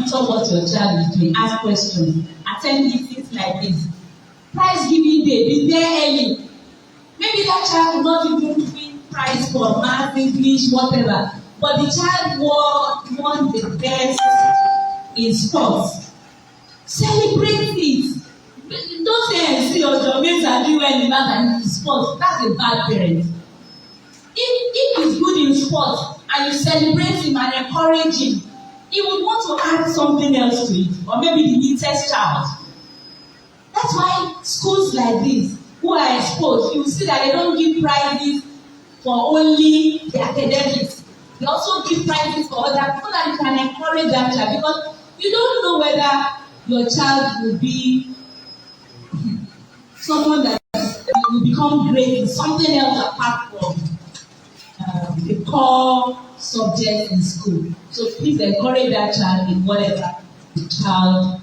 monitor what your child is doing, ask questions, attend meetings like this. Prize giving day, be there early. Maybe that child will not even win prize for math, English, whatever, but the child won the best in sports. Celebrate it. Don't say, see your mates are doing well in math and in sports. That's a bad parent. If he's good in sports and you celebrate him and encourage him, he would want to add something else to it, or maybe the neatest child. That's why schools like this, who are exposed, you will see that they don't give prizes for only the academics. They also give prizes for others so that you can encourage that child, because you don't know whether your child will be someone that will become great in something else apart from the core subject in school. So please encourage that child in whatever the child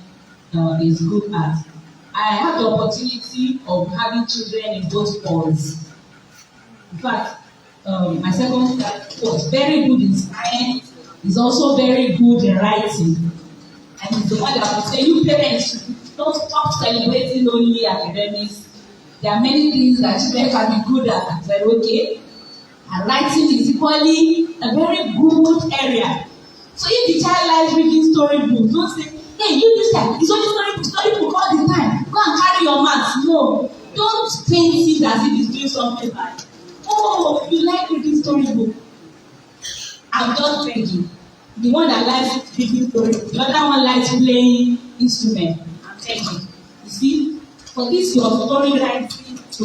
is good at. I have the opportunity of having children in both halls. In fact, my second child was very good in science. He's also very good in writing. And he's the one that will say, you parents, don't stop celebrating only academics. There are many things that children can be good at. I said, okay. And writing is equally a very good area. So if the child likes reading storybooks, don't say, hey, you this time, it's only storybook all the time. Go and carry your maths. No, don't paint it as if it's doing something bad. Oh, you like reading storybook. I'm just thinking. The one that likes reading storybook, the other one likes playing instrument. I'm telling you. You see, for this your story writing to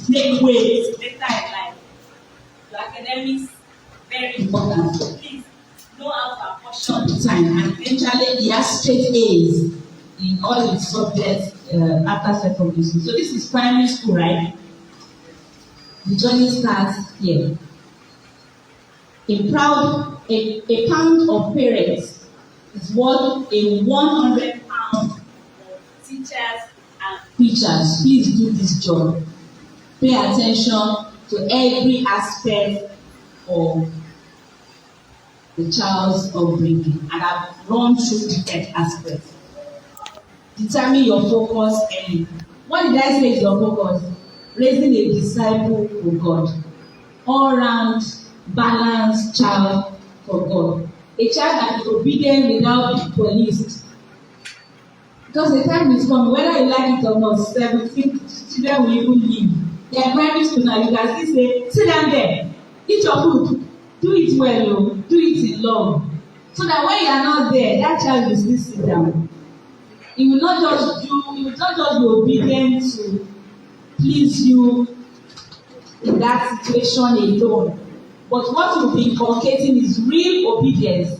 make waves later in life. Your academics very important. So please know how to apportion the time, and eventually he has straight A's in all his subjects after secondary school. So this is primary school, right? The journey starts here. A pound of parents is worth a 100 pounds of teachers and preachers. Please do this job. Pay attention to every aspect of the child's upbringing, and I've run through different aspects. Determine your focus early. What did I say is your focus? Raising a disciple for God. All-round, balanced child for God. A child that is obedient without being policed. Because the time is coming, whether you like it or not, 17 children will even leave. They are primary school now, you can still say, sit down there, eat your food, do it well, do it in love. So that when you are not there, that child will still sit down. He will not just be obedient to please you in that situation alone. But what you'll be inculcating is real obedience,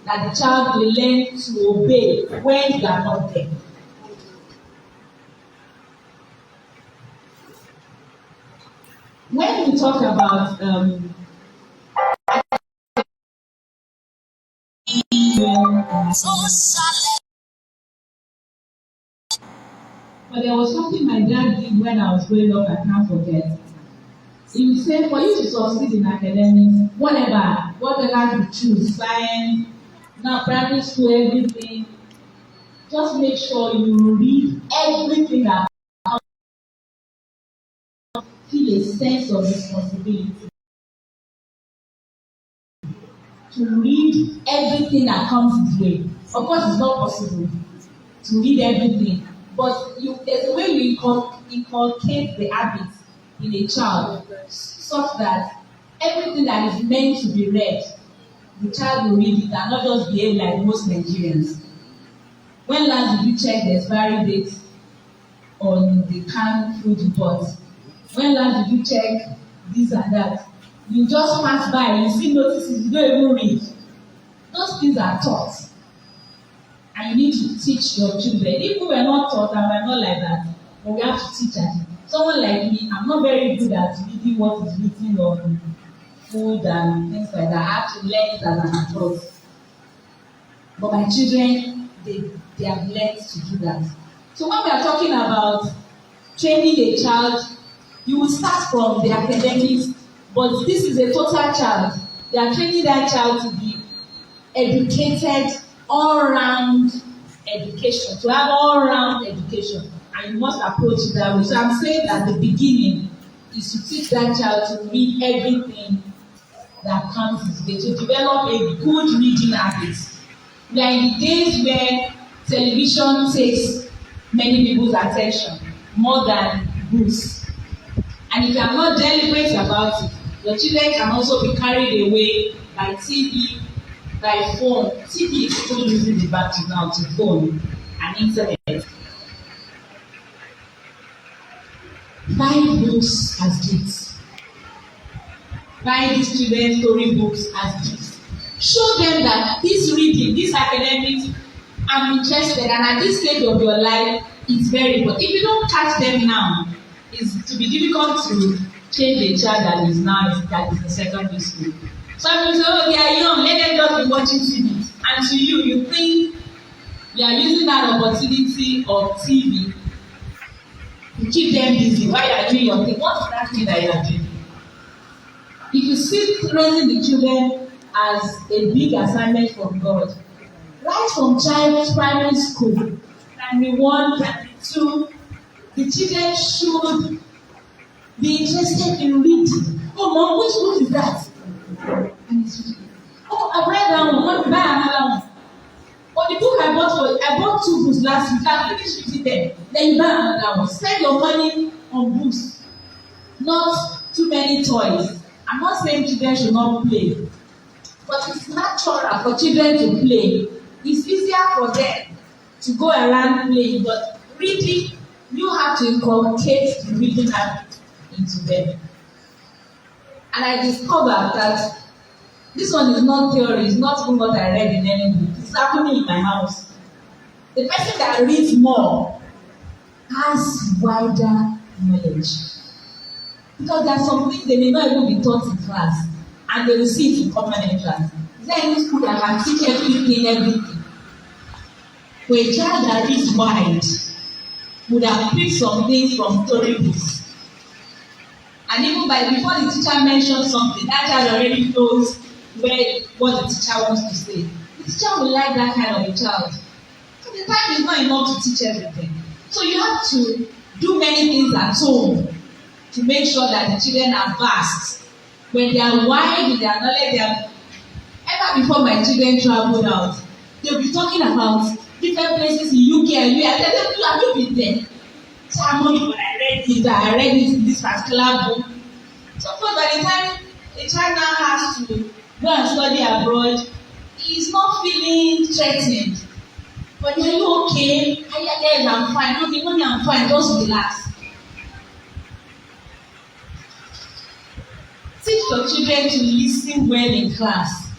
that the child will learn to obey when you are not there. When we talk about but there was something my dad did when I was growing up, I can't forget. He would say, for you to succeed in academics, whatever you choose, science, now primary school, everything, just make sure you read everything that feel a sense of responsibility. To read everything that comes his way. Of course, it's not possible to read everything, but there's a way you inculcate the habit in a child such that everything that is meant to be read, the child will read it and not just behave like most Nigerians. When last did you check the expiry date on the canned food report? When last did you check this and that? You just pass by, you see notices, you don't even read. Those things are taught. And you need to teach your children. If we were not taught and we're not like that, but we have to teach them. Someone like me, I'm not very good at reading what is written on food and things like that. I have to learn it as an adult. But my children, they have learned to do that. So when we are talking about training a child, you will start from the academics, but this is a total child. They are training that child to be educated all-round education, to have all-round education, and you must approach it that way. So I'm saying that the beginning is to teach that child to read everything that comes his way, to develop a good reading habit. We are in the days where television takes many people's attention more than books. And if you are not deliberate about it, your children can also be carried away by TV, by phone. TV is still using the battery now to phone and internet. Buy books as gifts. Buy these children story books as gifts. Show them that this reading, this academics, I'm interested, and at this stage of your life, it's very important. If you don't catch them now, it's to be difficult to change a child that is in secondary school. Some people say, oh, they are young, let them just be watching TV. And to you, you think you are using that opportunity of TV to keep them busy while you are doing your thing. What is that thing that you are doing? If you see raising the children as a big assignment from God, right from child's primary school, primary 1, primary 2, the children should be interested in reading. Oh, Mom, which book is that? And it's reading. Oh, I read that one. Want to buy another one? Or the book I bought 2 books last week. I finished reading them. Then you buy another one. Spend your money on books, not too many toys. I'm not saying children should not play, but it's natural for children to play. It's easier for them to go around playing, but reading, you have to inculcate the reading habit into them. And I discovered that this one is not theory, it's not even what I read in any book. It's happening in my house. The person that reads more has wider knowledge. Because there are some things they may not even be taught in class, and they will see it in common entrance. Is there any school that can teach everything? For a child that reads wide, would have picked some things from story books. And even before the teacher mentions something, that child already knows what the teacher wants to say. The teacher will like that kind of a child. So the time is not enough to teach everything. So you have to do many things at home to make sure that the children are vast. When they are wide in their knowledge, ever before my children traveled out, they'll be talking about different places in UK and US. I tell them, have you been there? So when I read it in this particular book. So by the time a child now has to go and study abroad, he's not feeling threatened. But are you okay? Yes, I'm fine. Okay, mommy, I'm fine. Just relax. Teach your children to listen well in class.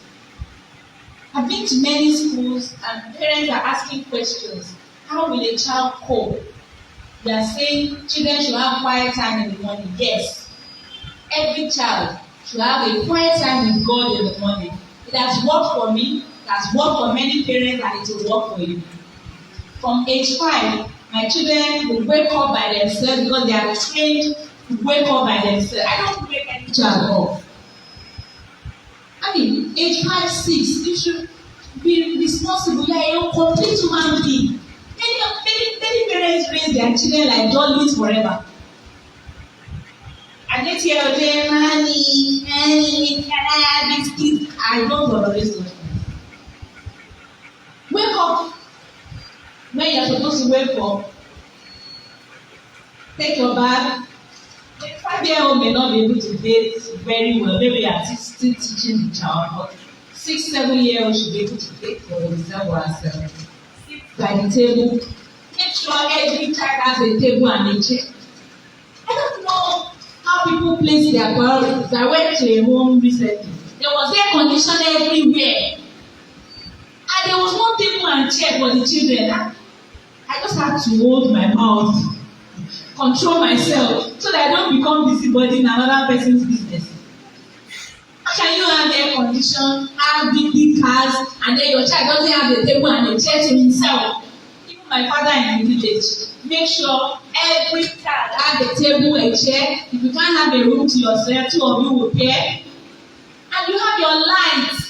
I've been to many schools and parents are asking questions. How will a child cope? They are saying children should have quiet time in the morning. Yes. Every child should have a quiet time with God in the morning. It has worked for me, it has worked for many parents, and it will work for you. From age 5, my children will wake up by themselves because they are trained to wake up by themselves. I don't wake any child up. I mean, age 5, 6, you should be responsible. You are a complete human being. Many parents raise their children like dollies forever. And they tell them, Nanny, can I have these kids? I don't tolerate those things. Wake up when you're supposed to wake up. Take your bath. The 5-year-old may not be able to bathe very well. Maybe you are still teaching the child, but 6, 7-year-old should be able to take for himself or herself. Sit by the table. Make sure every child has a table and a chair. I don't know how people place their priorities. I went to a home recently. There was air conditioner everywhere. And there was no table and chair for the children. I just had to hold my mouth, control myself, so that I don't become busybody in another person's business. How can you have air condition, have big cars, and then your child doesn't have a table and a chair to himself? Even my father in the village, make sure every child has a table, a chair. If you can't have a room to yourself, 2 of you will pair. And you have your light.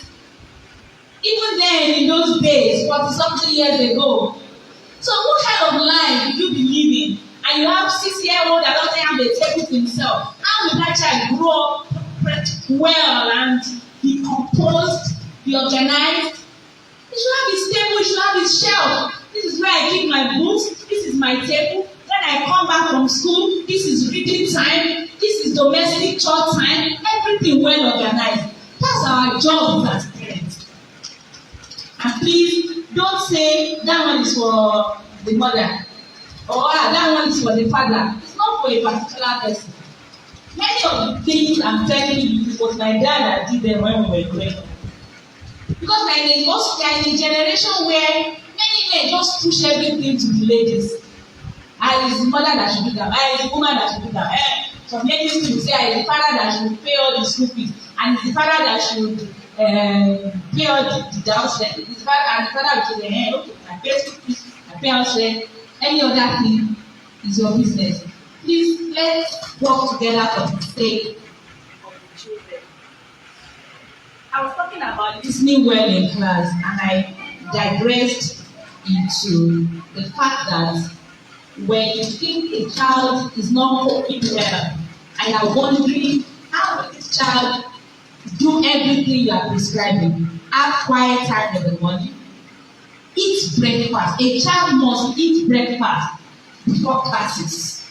Even then, in those days, 40-something years ago. So what kind of life will you be living? And you have 6-year-old that doesn't have a table to himself. How will that child grow up well and be composed, be organized? He should have his table, he should have his shelf. This is where I keep my books. This is my table. When I come back from school, this is reading time. This is domestic chore time. Everything well organized. That's our job as parents. And please don't say that one is for the mother or that one is for the father. It's not for a particular person. Many of the things I'm telling you it was my dad that did them when we were growing up. Because we are in a generation where many men just push everything to the ladies. It's the mother that should do that. It's the woman that should do that. Some ladies will say it's the father that should pay all the school fees, and it's the father that should pay all the downstairs. And the father will say, okay, I pay school fees, I pay outside. Any other thing is your business. Please let's work together for the sake of the children. I was talking about listening well in class, and I digressed into the fact that when you think a child is not coping well, and you're wondering how will this child do everything you are prescribing, have quiet time in the morning, eat breakfast. A child must eat breakfast before classes,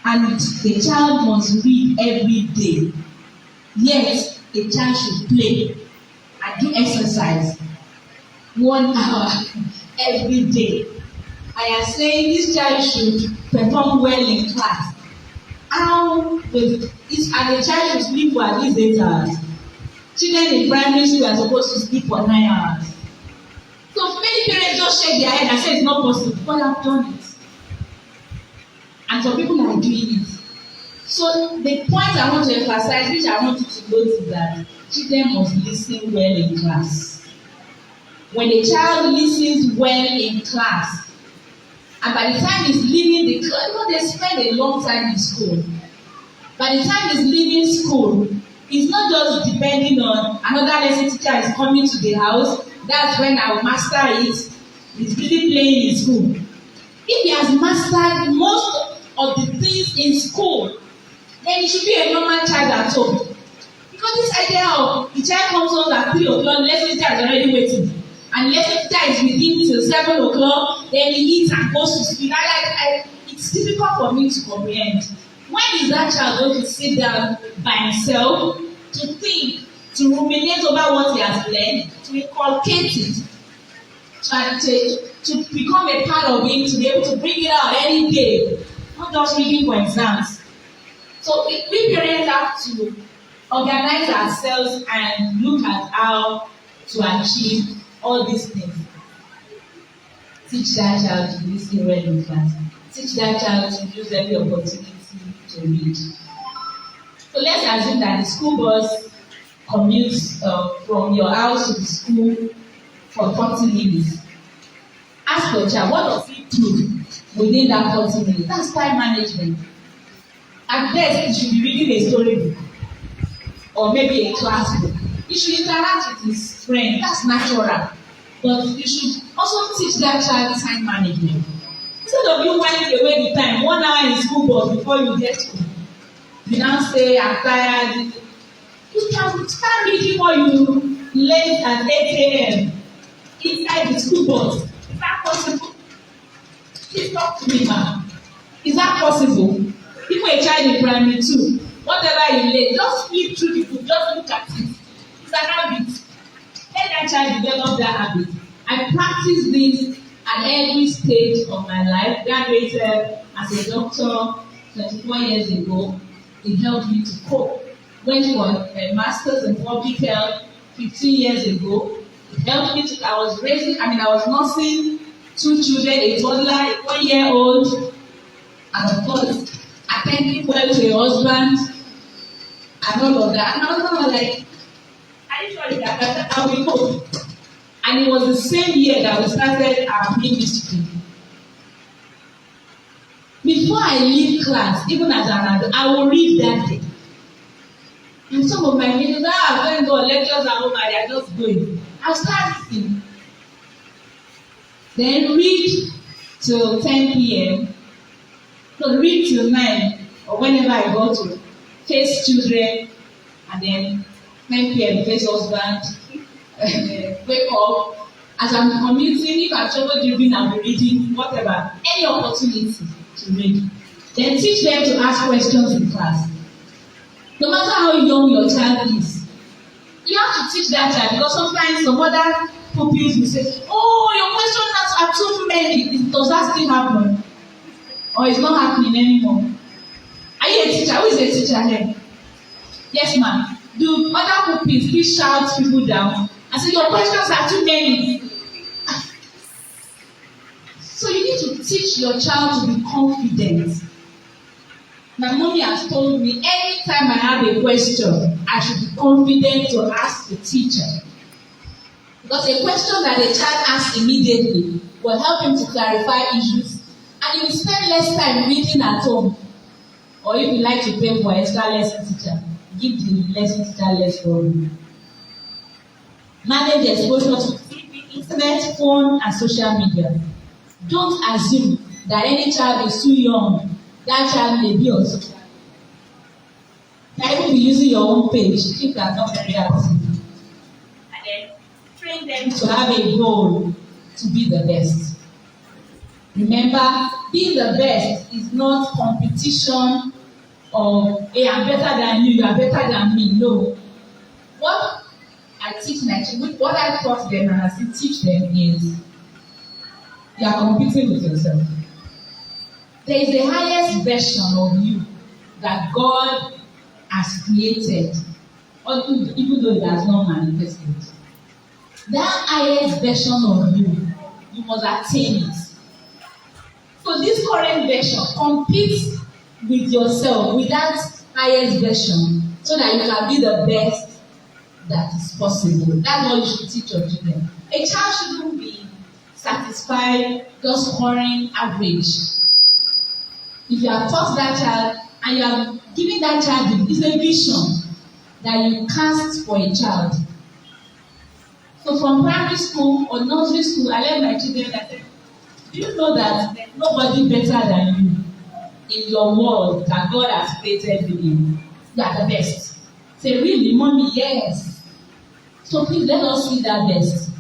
and the child must read every day. Yes, a child should play and do exercise 1 hour every day. I am saying this child should perform well in class. And the child should sleep for at least 8 hours. Children in primary school are supposed to sleep for 9 hours. So many parents just shake their head and say it's not possible, but I've done it. And some people are doing it. So the point I want to emphasize, which I want you to note, is that children must listen well in class. When a child listens well in class, and by the time he's leaving the class, they spend a long time in school. By the time he's leaving school, it's not just depending on another lesson teacher is coming to the house. That's when I will master it. He's really playing in school. If he has mastered most of the things in school, then he should be a normal child at home. Because this idea of the child comes home at 3 o'clock, lesson teacher is already waiting. And lesson teacher is with him till 7 o'clock, then he eats and goes to sleep. It's difficult for me to comprehend. When is that child going to sit down by himself to think, to ruminate over what he has learned, to inculcate it, to become a part of it, to be able to bring it out any day, not just reading for exams? So we parents have to organize ourselves and look at how to achieve all these things. Teach that child to listen well in class. Teach that child to use every opportunity to read. So let's assume that the school bus commutes from your house to the school for 40 minutes. Ask your child, what does he do within that 40 minutes? That's time management. At best, he should be reading a storybook or maybe a class book. He should interact with his friends. That's natural. But you should also teach that child time management. Instead of you winding away the time, 1 hour in school bus before you get home, you now say, I'm tired. You can start reading what you learned at 8 a.m. inside the school bus. Is that possible? Please talk to me, ma'am. Is that possible? Even a child in primary 2, whatever you learn, just flip through the book, just look at it. It's an habit. Let that child develop that habit. I practice this at every stage of my life. Graduated as a doctor 24 years ago. It helped me to cope. Went for a master's in public health 15 years ago. It helped me to, I was nursing 2 children, a toddler, a 1-year-old, and of course, attending well to a husband, and all of that. And I was like, are you sure that I will cope? And it was the same year that we started our ministry. Before I leave class, even as an adult, I will read that day. In some of my meetings, when God lectures are over, they are just going. I'll start listening. Then read till 10 p.m. No, read till 9 or whenever I go to face children, and then 9 p.m. face husband. Wake up. As I'm commuting, if I'm trouble driven, I'll be reading, whatever. Any opportunity to read. Then teach them to ask questions in class. No matter how young your child is, you have to teach that child, because sometimes some other pupils will say, oh, your questions are too many. Does that still happen? Or it's not happening anymore? Are you a teacher? Who is a teacher here? Yes, ma'am. Do other pupils please shout people down and say, your questions are too many? So you need to teach your child to be confident. My mommy has told me anytime I have a question, I should be confident to ask the teacher. Because a question that a child asks immediately will help him to clarify issues, and he will spend less time reading at home. Or if you like to pay for extra lesson teacher, give the lesson teacher less for you. Manage exposure to TV, internet, phone, and social media. Don't assume that any child is too young. That child may be on social media. You can even be using your own page if you are not very active. And then train them to have a goal to be the best. Remember, being the best is not competition of, hey, I'm better than you are better than me. No. What I teach my children, what I taught them and I still teach them is, you are competing with yourself. There is the highest version of you that God has created, even though it has not manifested. That highest version of you, you must attain it. So this current version competes with yourself, with that highest version, so that you can be the best that is possible. That's what you should teach your children. A child shouldn't be satisfied just scoring average. If you have taught that child and you are giving that child, it's a vision that you cast for a child. So from primary school or nursery school, I let my children, I said, do you know that there's nobody better than you in your world that God has created you in? You are the best. Say, really, mommy? Yes. So please let us see that best.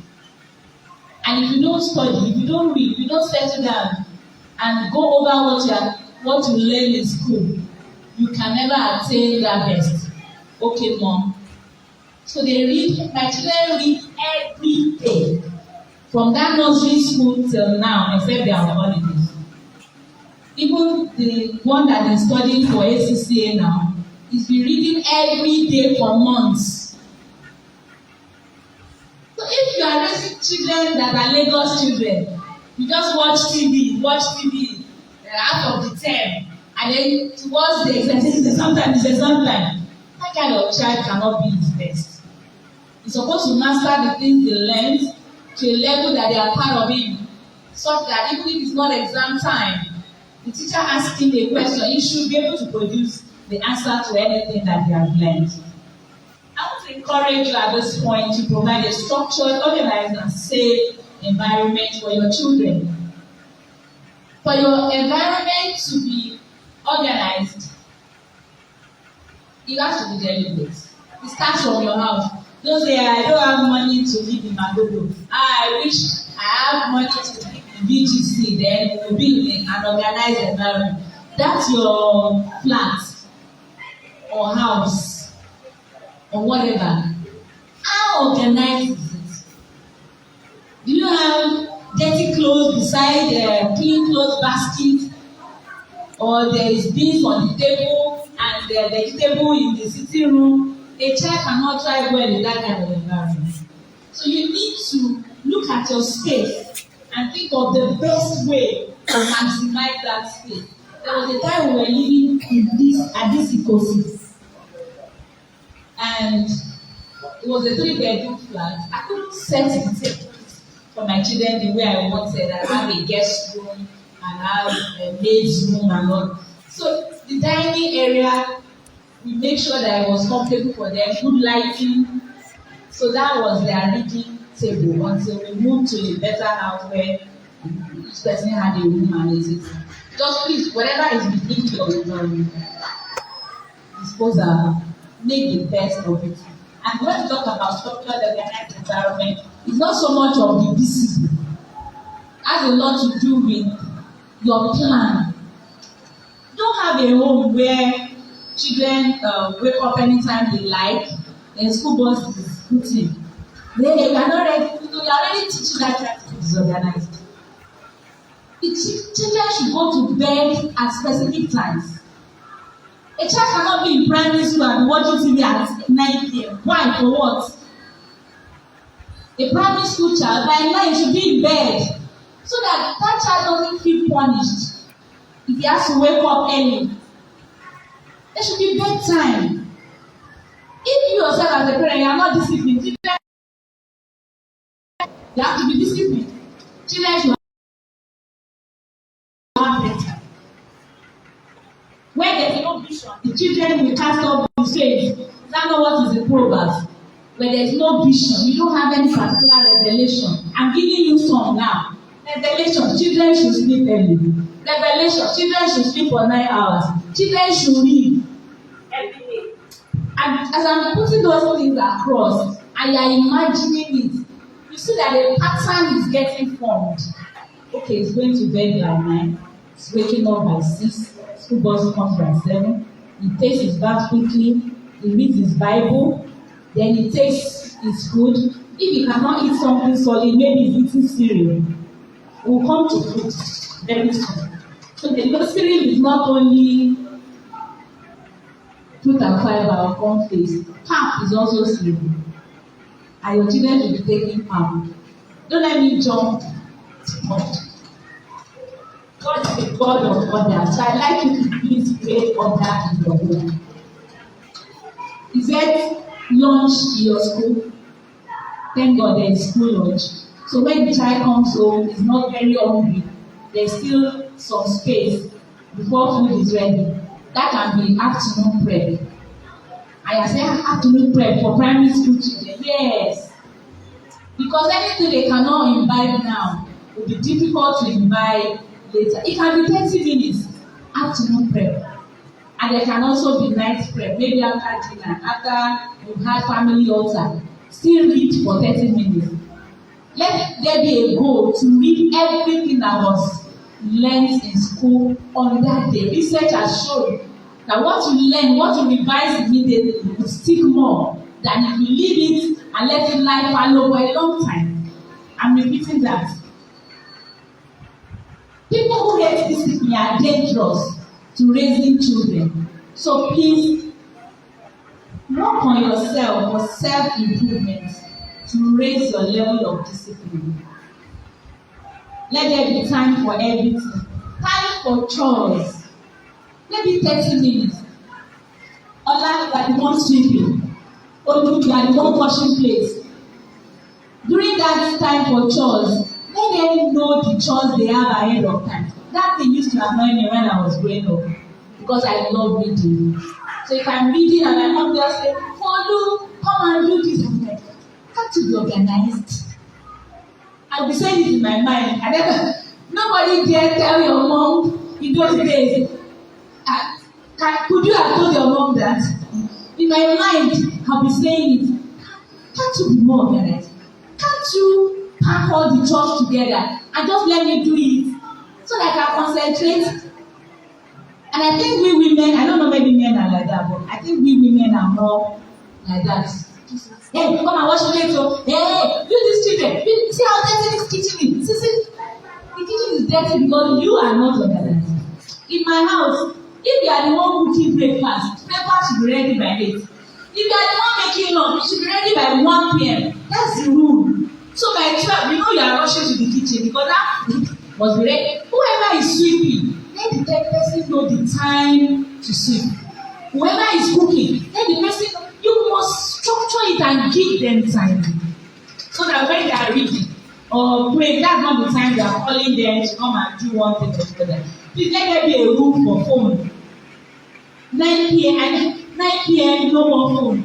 And if you don't study, if you don't read, if you don't settle down and go over what you learn in school, you can never attain that best. Okay, mom. So they read, my children read every day. From that nursery school till now, except they are on holidays. Even the one that is studying for ACCA now is be reading every day for months. So if you are raising children that are Lagos children, you just watch TV half of the term, and then towards the exam time, that kind of child cannot be his best. He's supposed to master the things they learned to a level that they are part of him, such that even if it's not exam time, the teacher asks him a question, he should be able to produce the answer to anything that they have learned. I want to encourage you at this point to provide a structured, organized, and safe environment for your children. For your environment to be organized, it has to be deliberate. It starts from your house. Don't say, I don't have money to live in Magogo. I wish I have money to live in VGC, then we'll be in an organized environment. That's your flat or house or whatever. How organized is it? Do you have dirty clothes beside clean clothes basket? Or there is beans on the table and the vegetable in the sitting room? A child cannot thrive well in that kind of environment. So you need to look at your space and think of the best way to maximize that space. There was a time we were living at this ecosystem, and it was a 3-bedroom flat. I couldn't set the table for my children the way I wanted. I have a guest room and have a maid's room and all. So the dining area We make sure that it was comfortable for them, good lighting. So that was their reading table until we moved to a better house where each person had a room and a seat. Just please, whatever is within your disposal, make the best of it. And when we talk about structured organized environment, it's not so much of the discipline. It has a lot to do with your plan. Don't have a home where children wake up anytime they like, and school bus is putting. They are not ready. You are already teaching that child to be disorganized. The children should go to bed at specific times. A child cannot be in primary school and watching TV at 9 p.m. Why? For what? A primary school child by 9 should be in bed so that that child doesn't feel punished if he has to wake up early. There should be bedtime. If you yourself as a parent, you are not disciplined, children, you have to be disciplined. Children should have bedtime. When there is no vision, the children will cast off the faith. Is that not what is the proverb? When there is no vision, you don't have any particular revelation. I'm giving you some now. Revelation, children should sleep early. Revelation, children should sleep for 9 hours. Children should read every day. And as I'm putting those things across, and you are imagining it, you see that a pattern is getting formed. Okay, it's going to bed by 9. It's waking up by 6. School bus comes by 7. He takes his bath quickly. He reads his Bible. Then he takes his food. If he cannot eat something solid, maybe he's eating cereal. We'll come to food very soon. So the cereal is not only fruit and fiber or cornflakes. Pap is also cereal. And your children will be taking pap. Don't let me jump much. God is a God of order. So I'd like you to please create order in your home. Is there lunch in your school? Thank God there is school lunch. So when the child comes home, he's not very hungry. There's still some space before food is ready. That can be afternoon prep. I say afternoon prep for primary school children. Yes. Because anything they cannot imbibe now will be difficult to imbibe later. It can be 30 minutes afternoon prep. And there can also be night prep, maybe after dinner, after you've had family altar. Still read for 30 minutes. Let there be a goal to read everything that was learned in school on that day. Research has shown that what you learn, what you revise immediately will stick more than if you leave it and let it lie fallow for a long time. I'm repeating that. People who hate discipline are dangerous to raising children. So please work on yourself for self-improvement to raise your level of discipline. Let there be time for everything. Time for chores. Maybe 30 minutes. Ola, you are the one sweeping. Olu, you are the one washing plates. During that time for chores, let them know the chores they have ahead of time. That thing used to annoy me when I was growing up because I love reading. So if I'm reading and my mom just say, Folu, come and do this. I'm like, have to be organized. I'll be saying it in my mind. And then nobody dare tell your mom in those days. Could you have told your mom that? In my mind, I'll be saying it. Can't you be more organized? Can't you pack all the chores together and just let me do it so that I can concentrate? And I think we women, I don't know maybe men are like that, but I think we women are more like that. Hey, come and wash your plate. Hey, do this children. See how dirty this kitchen is. See, the kitchen is dirty because you are not organized. In my house, if you are the one cooking breakfast should be ready by 8. If you are the one making lunch, it should be ready by 1 p.m. That's the rule. So by 12, you know you are rushing to the kitchen because that must be ready. Whoever is sweeping, let the third person know the time to sweep. Whoever is cooking, let the person know. You must structure it and give them time. So that when they are reading or praying, that's not the time they are calling them to come and do one thing or the other. Please let there be a room for phone. 9 p.m. and 9 p.m. no more phone,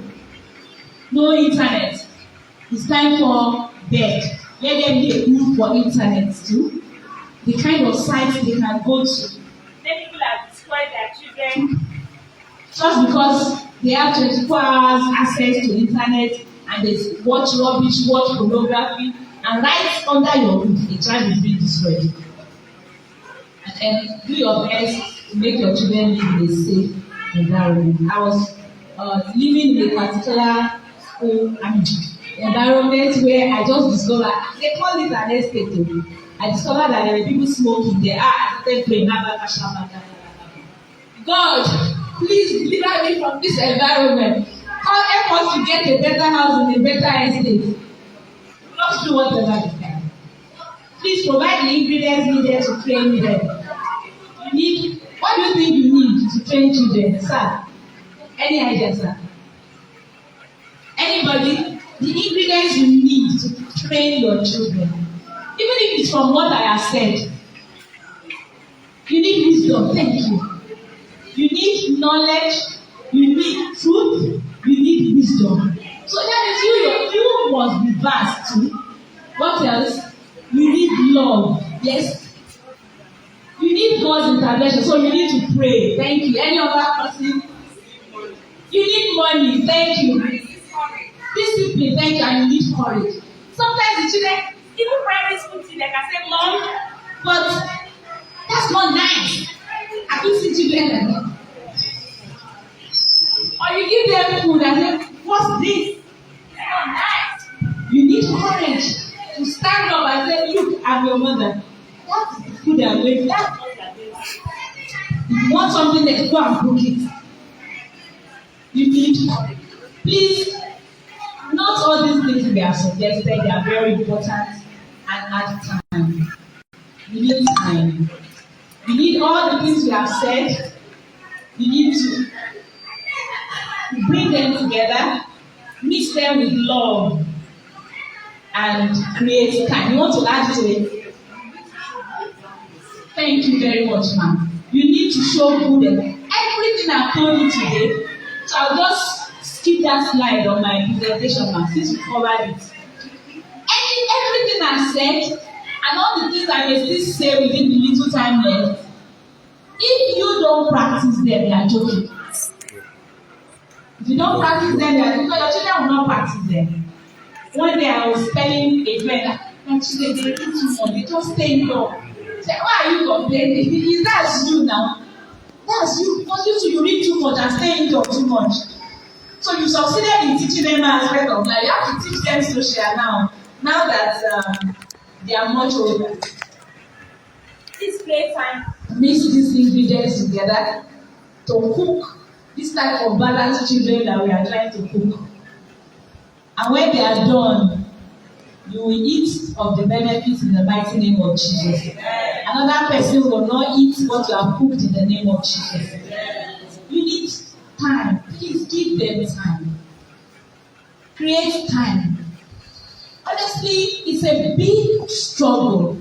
no internet. It's time for bed. Let them dey good for internet too. The kind of sites they can go to. Many people have destroyed their children just because they have 24 hours access to internet and they watch rubbish, watch pornography, and right under your roof, a child is being destroyed. And do your best to make your children live in a safe environment. I was living in a particular school environment where I just discovered, they call it an estate. I discovered that there were people smoking there. I started praying. God, please deliver me from this environment. Help us to get a better house in a better estate. Just do whatever you can. Please provide the ingredients needed to train them. What do you think you need to train children, sir? Any idea, sir? Anybody? The ingredients you need to train your children. Even if it's from what I have said. You need wisdom, thank you. You need knowledge, you need truth, you need wisdom. So that means you must be vast too. What else? You need love. Yes. You need God's intervention, so you need to pray. Thank you. Any other person? You need money. Thank you. Discipline. Thank you. And you need courage. Sometimes the children, even primary school children, can say, Mom, but that's not nice. I can see children like that. Or you give them food and say, what's this? It's not nice. You need courage to stand up and say, look, I'm your mother. That's the food I'm going to. If you want something, let's go and cook it. You need courage. Please, not all these things we have suggested, they are very important and add time. You need time. You need all the things we have said. You need to bring them together, mix them with love, and create time. You want to add to it? Thank you very much, ma'am. You need to show good. Everything I've told you today, so I'll just skip that slide on my presentation, ma'am, since we covered it. Everything I said, and all the things I may still say within the little time left, if you don't practice them, they are joking. If you don't practice them, because your children will not practice them. One day I was telling a friend, my children, they eat too much, they just stay indoors. Say, why are you complaining? Is that you now? That's you. Because you read too much and stay indoors too much. So you succeeded in teaching them aspect of life. You have to teach them social now. Now that they are much older. This playtime. Mix these ingredients together to cook this type of balanced children that we are trying to cook. And when they are done, you will eat of the benefits in the mighty name of Jesus. Another person will not eat what you have cooked in the name of Jesus. You need time. Please give them time. Create time. Honestly, it's a big struggle.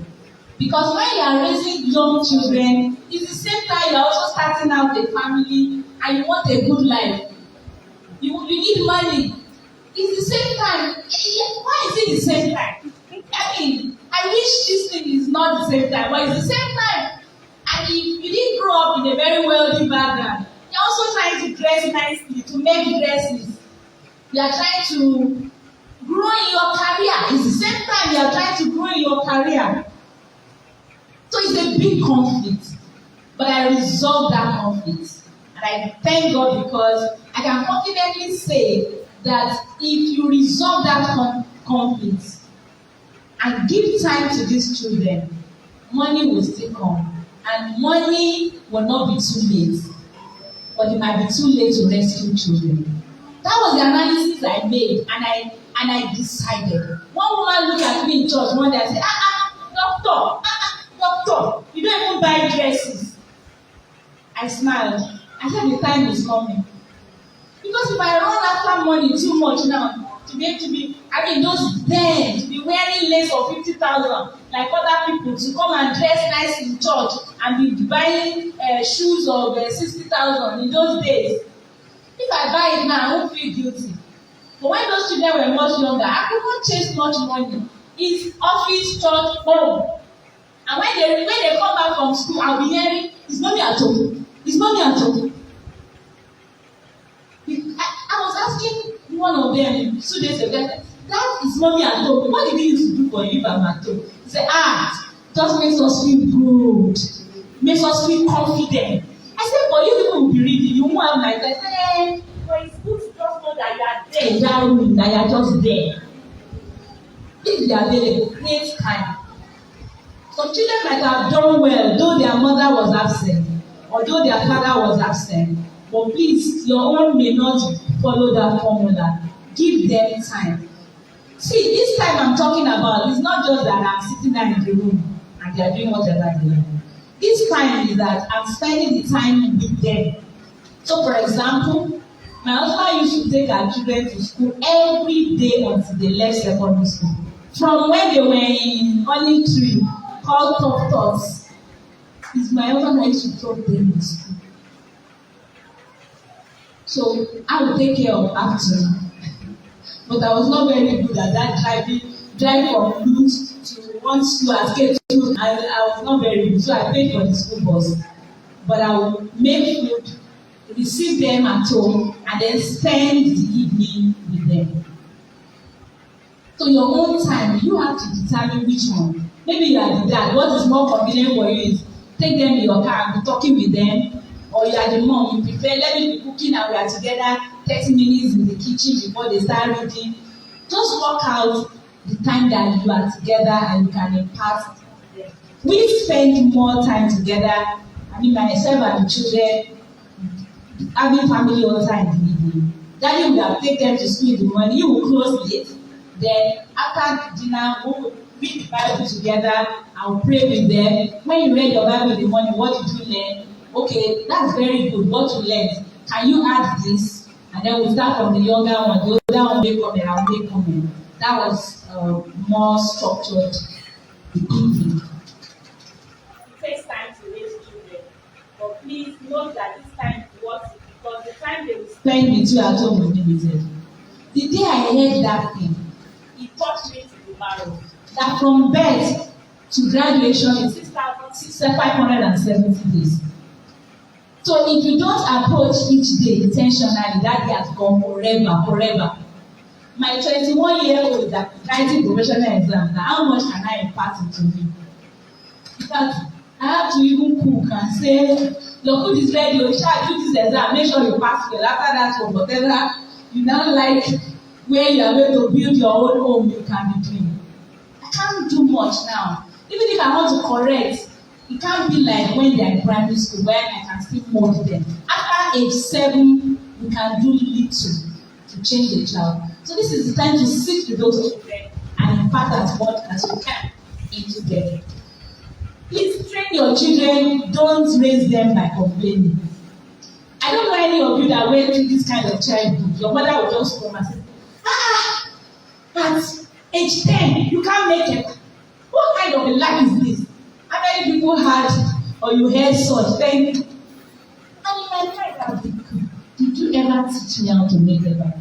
Because when you are raising young children, it's the same time you are also starting out a family and you want a good life. You need money. It's the same time. Why is it the same time? I mean, I wish this thing is not the same time, but it's the same time. And if you didn't grow up in a very wealthy background, you're also trying to dress nicely, to make dresses. You are trying to grow in your career. It's the same time you are trying to grow in your career. So it's a big conflict. But I resolved that conflict. And I thank God because I can confidently say that if you resolve that conflict and give time to these children, money will still come. And money will not be too late. But it might be too late to rescue children. That was the analysis I made, and I decided. One woman looked at me in church one day and said, doctor, you don't even buy dresses. I smiled. I said the time is coming. Because if I run after money too much now, to those then, to be wearing lace for 50,000, like other people, to come and dress nice in church and be buying shoes of 60,000 in those days, If I buy it now, I won't feel guilty. But when those children were much younger, I could not chase much money. It's office, church, home. And when they come back from school, I'll be hearing, "Is mommy at home? Is mommy at home?" I was asking one of them 2 days ago, "That is mommy at home. What did he used to do for you if I'm at home?" He said, "Just makes us feel good. Makes us feel confident." I said, "But you people will be reading. You won't have my test." But it's good to just know that you are there. Exactly, that you are just there. If they are available, create time. Some children might have done well, though their mother was absent, or though their father was absent. But please, your own may not follow that formula. Give them time. See, this time I'm talking about is not just that I'm sitting there in the room and they are doing whatever they like. This time is that I'm spending the time with them. So, for example, my husband used to take our children to school every day until they left secondary school. From when they were in only tree called Top Thoughts, it's my husband that used to drop them in school. So I would take care of afternoon. But I was not very good at that drive from Luz to one school at K2. I was not very good, so I paid for the school bus. But I would make food, receive them at home, and then spend the evening with them. So your own time, you have to determine which one. Maybe you are the dad. What is more convenient for you is take them in your car and be talking with them. Or you are the mom, you prefer, let me be cooking and we are together 30 minutes in the kitchen before they start reading. Just work out the time that you are together and you can impart them. We spend more time together. I mean, myself and the children, having family all the time in the evening. Daddy will have take them to school in the morning, you will close late. Then after dinner, we will read the Bible together, I will pray with them. When you read your Bible in the morning, what did you learn? Okay, that's very good. What you learned, can you add this? And then we start from the younger one. The older one may come and I will come. That was more structured. It takes time to raise children, but please note that this time is worth it because the time they will spend with you at home will be limited. The day I heard that thing, it touched me to the marrow. That from birth to graduation is 570 days. So if you don't approach each day intentionally, that day has gone forever. My 21-year-old that writing professional exams, now how much can I impart into him? In fact, I have to even cook and say, your food is ready, you shall do this exam, make sure you pass well. After that, for whatever you now like, where you are going to build your own home, you can be doing. I can't do much now. Even if I want to correct, it can't be like when they are in primary school where I can still mold them. After age 7, you can do little to change the child. So this is the time to sit with those children and impart as much as you can into them. Please train your children, don't raise them by complaining. I don't know any of you that went through this kind of childhood. Your mother will just come and say, at age 10, you can't make it. What kind of a life is this? How many people had or you heard such thing? And in my mind, I was thinking, did you ever teach me how to make eba?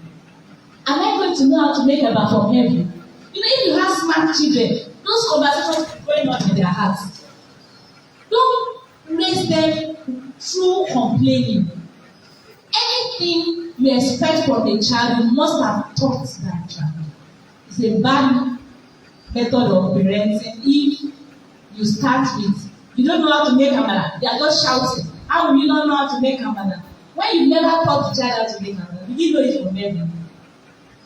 Am I going to know how to make eba from heaven? You know, if you have smart children, those conversations are going on in their hearts. Don't raise them through complaining. Anything you expect from a child, you must have taught that child. It's a bad method of parenting if you start with, you don't know how to make amala, they are just shouting. How will you not know how to make amala? When you never taught the child how to make amala, you didn't know it from heaven.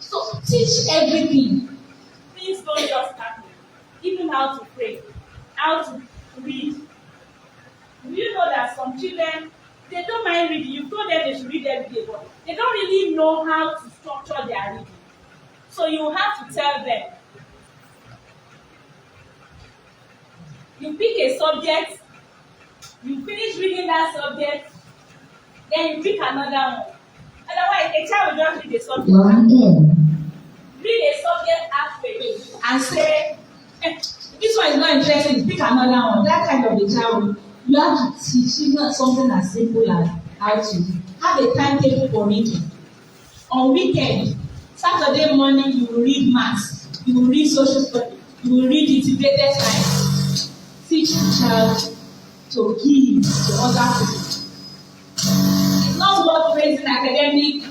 So teach everything. Please don't just start it. Even how to pray, how to read. Do you know that some children, they don't mind reading? You told them they should read every day, but they don't really know how to structure their reading. So you have to tell them. You pick a subject, you finish reading that subject, then you pick another one. Otherwise, a child will just read a subject. Read a subject halfway and say, this one is not interesting, pick another one. That kind of a child, you have to teach him something as simple as how to read. have a timetable for reading. On weekend, Saturday morning, you will read maths, you will read social studies, you will read integrated science. Teach the child to give to other people. It's not worth raising academic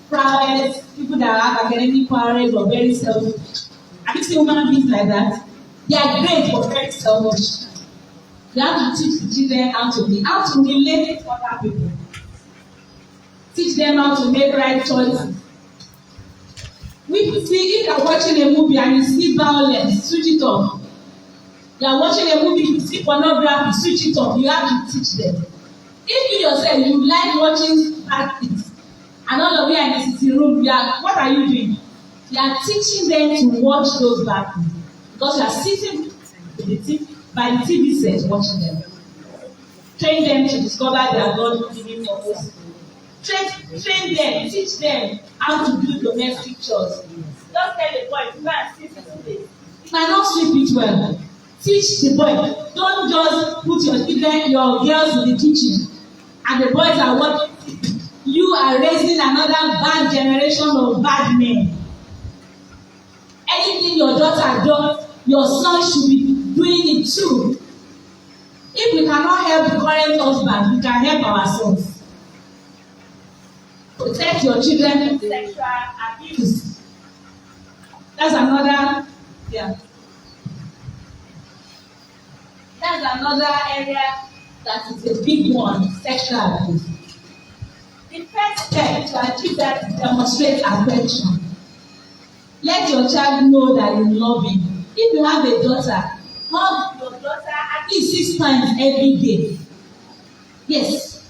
prowess, people that have academic prowess or very selfish. Have you seen human beings like that? They are great but very selfish. You have to teach the children how to relate with other people. Teach them how to make right choices. We see if you are watching a movie and you see violence, switch it off. You are watching a movie, you see pornography, switch it off. You have to teach them. If you yourself you like watching bad things, and all of you are in the sitting room, what are you doing? You are teaching them to watch those bad things because you are sitting by the TV set watching them. Train them to discover their God-given purpose. Train them, teach them how to do domestic chores. Just tell the boy, you can't sleep today. You cannot sleep it well. Teach the boy. Don't just put your children, your girls in the kitchen, and the boys are watching. You are raising another bad generation of bad men. Anything your daughter does, your son should be doing it too. If we cannot help the current husband, we can help ourselves. Protect your children from sexual abuse. That's another area that is a big one, sexual abuse. The first step to achieve that is demonstrate affection. Let your child know that you love him. If you have a daughter, hug your daughter at least 6 times every day. Yes,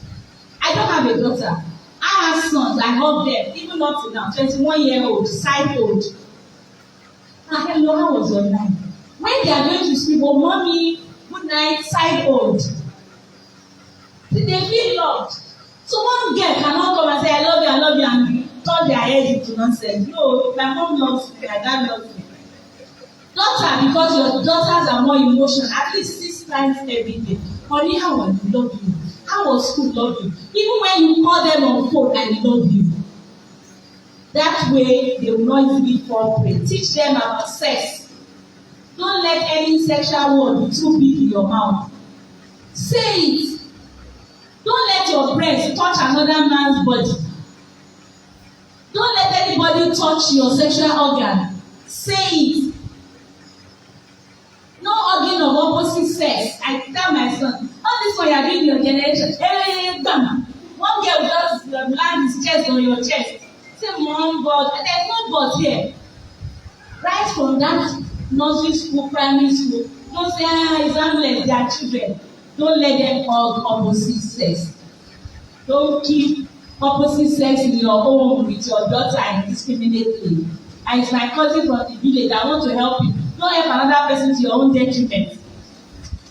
I don't have a daughter. I have sons, I hug them, even up to now, 21-year-old, side-old. Hello, how was your night? When they are going to sleep, oh, mommy, good night, side-old. They feel loved. So one girl cannot come and say, I love you, and turn their head into nonsense. No, my mom loves me, my dad loves me. Daughter, because your daughters are more emotional, at least 6 times every day. Honey, how was you? Love you. How was school? Love you. Even when you call them on phone, I love you. That way, they will not easily fall prey. Teach them about sex. Don't let any sexual word be too big in your mouth. Say it. Don't let your breast touch another man's body. Don't let anybody touch your sexual organ. Say it. No hugging of opposite sex. I tell my son, all this one you are doing in your generation. Hey, bam. One girl just land his chest on your chest. Say, Mom, but there's no but here. Right from that nursery school, primary school, don't say, it's harmless, they are children. Don't let them hug opposite sex. Don't keep opposite sex in your home with your daughter indiscriminately. And it's my cousin from the village, I want to help you. Don't help another person to your own detriment.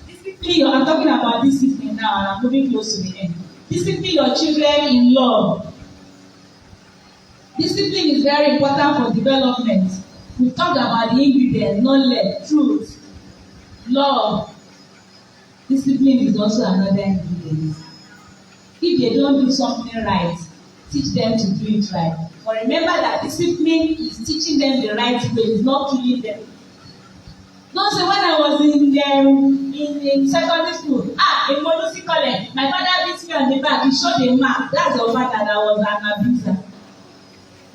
Discipline, I'm talking about discipline now, and I'm moving close to the end. Discipline your children in love. Discipline is very important for development. We've talked about the ingredients: knowledge, truth, love. Discipline is also another ingredient. If they don't do something right, teach them to do it right. But remember that discipline is teaching them the right way, it's not killing them. Don't say, when I was in secondary school, in Folu college, my father beat me on the back, he showed a mark. That's your father that was an abuser.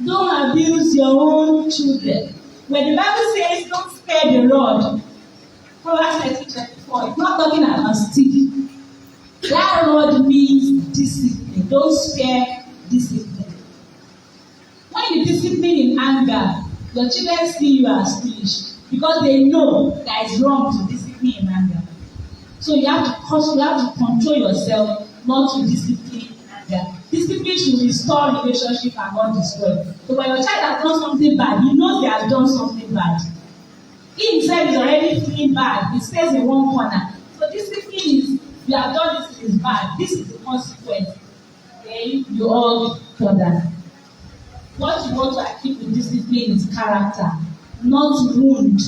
Don't abuse your own children. When the Bible says don't spare the rod, Proverbs 13:24, it's not talking about stick. That rod means discipline. Don't spare discipline. When you discipline in anger, your children see you as foolish because they know that it's wrong to discipline in anger. So you have to control yourself not to discipline in anger. Discipline should restore relationship and not destroy. So when your child has done something bad, he knows they have done something bad. He himself is already feeling bad. He stays in one corner. So discipline is, you have done this, is bad. This is the consequence. Then you all further. What you want to achieve with discipline is character, not wound.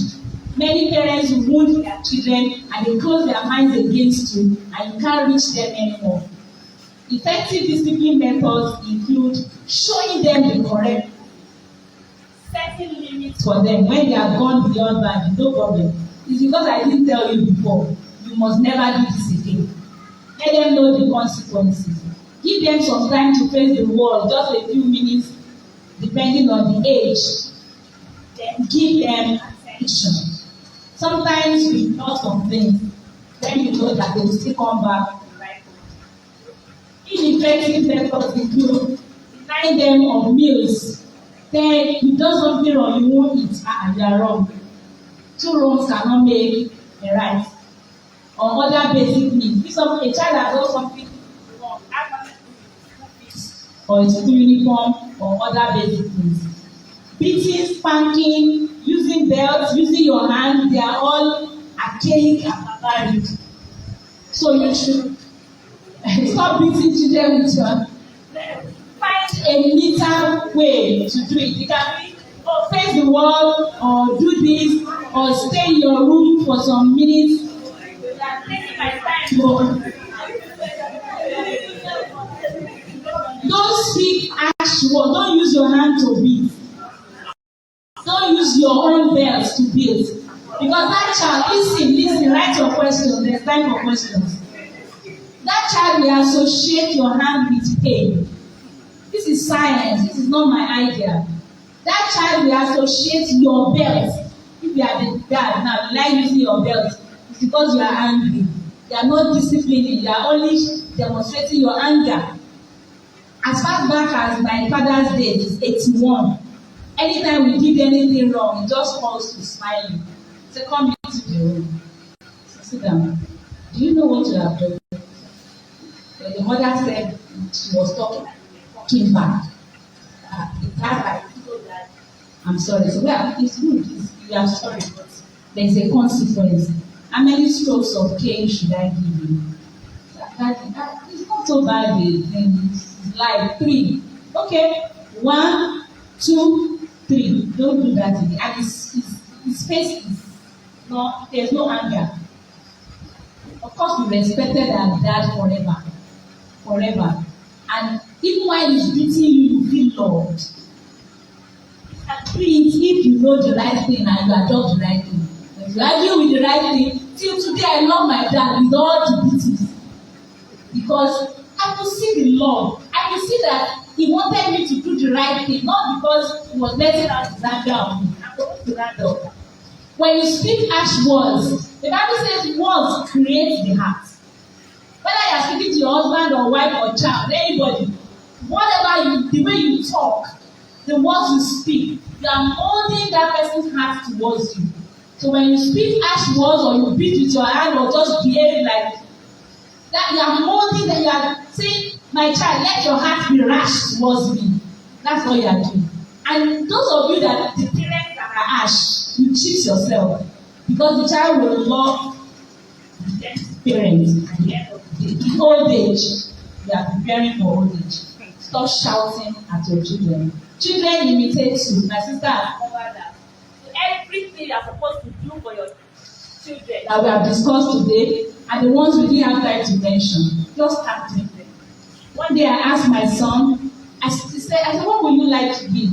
Many parents wound their children and they close their minds against you and you can't reach them anymore. Effective discipline methods include showing them the correct, setting limits for them when they have gone beyond boundaries. No problem. It's because I didn't tell you before. You must never do this again. Let them know the consequences. Give them some time to face the world, just a few minutes, depending on the age. Then give them attention. Sometimes we ignore some things, then you know that they will still come back. Ineffective methods include denying them of meals. Then you do something wrong, you won't eat, and you are wrong. Two wrongs cannot make a right. Or other basic needs. If a child has done something wrong, or a school uniform, or other basic needs. Beating, spanking, using belts, using your hand, they are all archaic and barbaric. So you should stop beating children with your hand. Find a neater way to do it. You can be, face the wall, or do this, or stay in your room for some minutes. Don't speak harsh words. Don't use your hand to beat. Don't use your own belts to beat. Because that child, listen, write your questions. There's time for questions. That child will associate your hand with pain. This is science. This is not my idea. That child will associate your belt. If you are the dad now, you like using your belt. It's because you are angry. You are not disciplining. You are only demonstrating your anger. As far back as my father's day is 81. Anytime we did anything wrong, he just calls to smiling. Say, come into the room. So, sit down. Do you know what you have done? So the mother said she was talking back. I'm sorry. So, well, it's good. You are sorry, but there is a consequence. How many strokes of cane should I give you? It's not so bad. It's like 3. Okay. 1, 2, 3. Don't do that again. And his face is no, there's no anger. Of course, we respected our dad forever. Forever. And even while he's beating you, you feel loved. And do it if you know the right thing and you adopt the right thing. If you argue with the right thing, till today I love my dad with all the beatings. Because I could see the love. I could see that he wanted me to do the right thing, not because he was letting out his anger on me. I'm going to round up. When you speak harsh words, the Bible says words create the heart. Whether you are speaking to your husband or wife or child, anybody, the way you talk, the words you speak, you are molding that person's heart towards you. So when you speak harsh words or you beat with your hand or just behave like that, you are molding that. You are saying, my child, let your heart be rash towards me. That's what you are doing. And those of you that the parents that are harsh, you cheat yourself. Because the child will love the parents. In old age, you are preparing for old age. Stop shouting at your children. Children imitate you. My sister has covered that. So everything you are supposed to do for your children that we have discussed today, and the ones we didn't have time to mention, just start doing them. One day I asked my son, I said, what would you like to be?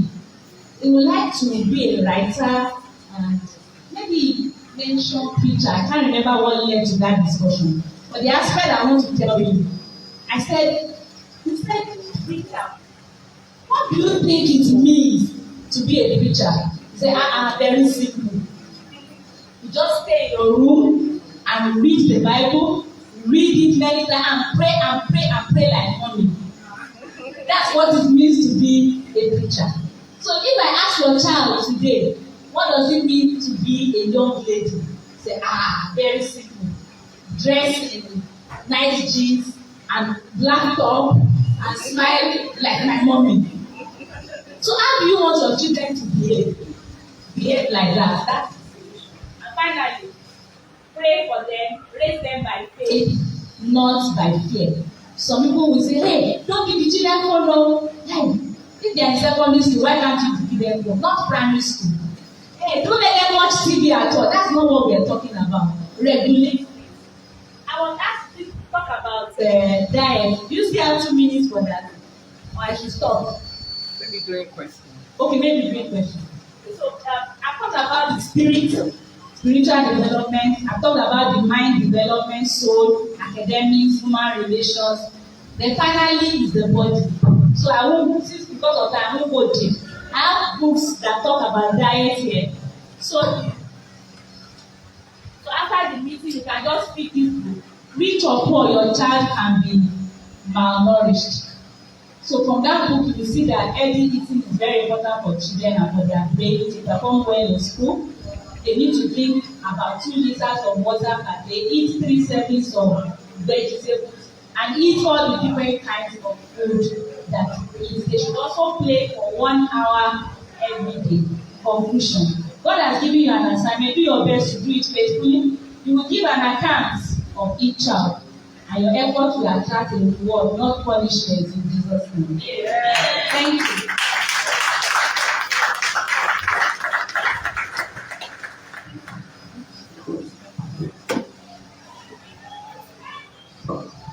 He would like to be a writer and maybe mention preacher. I can't remember what led to that discussion. But the aspect I want to tell you, he said, preacher. What do you think it means to be a preacher? He said, very simple. You just stay in your room and read the Bible, read it many times, and pray and pray and pray like mommy. That's what it means to be a preacher. So if I ask your child today, what does it mean to be a young lady? Say, very simple. Dress in nice jeans and black top and smile like my mommy. So how do you want your children to behave? Behave like that. And finally, pray for them, raise them by faith, not by fear. Some people will say, hey, don't give the children phone, no. Hey, if they are in secondary school, why can't you give them phone? Not primary school. Hey, don't let them watch TV at all. That's not what we are talking about. Regulate. I was asked talk about diet. Do you still have 2 minutes for that? Or I should stop? Maybe during question. Okay, maybe great question. So I talked about the spiritual development. I talked about the mind development, soul, academics, human relations. Then finally is the body. So I won't, since because of that, I won't go deep. I have books that talk about diet here. So after the meeting, you can just pick it. Rich or poor, your child can be malnourished. So from that book, you will see that early eating is very important for children and for their brain to perform well in school. They need to drink about 2 liters of water per day, eat 3 servings of vegetables, and eat all the different kinds of food that you eat. They should also play for 1 hour every day. Conclusion. God has given you an assignment. Do your best to do it faithfully. You will give an account of each child, and your effort will attract a reward, not punishment, in Jesus' name. Yeah. Thank you.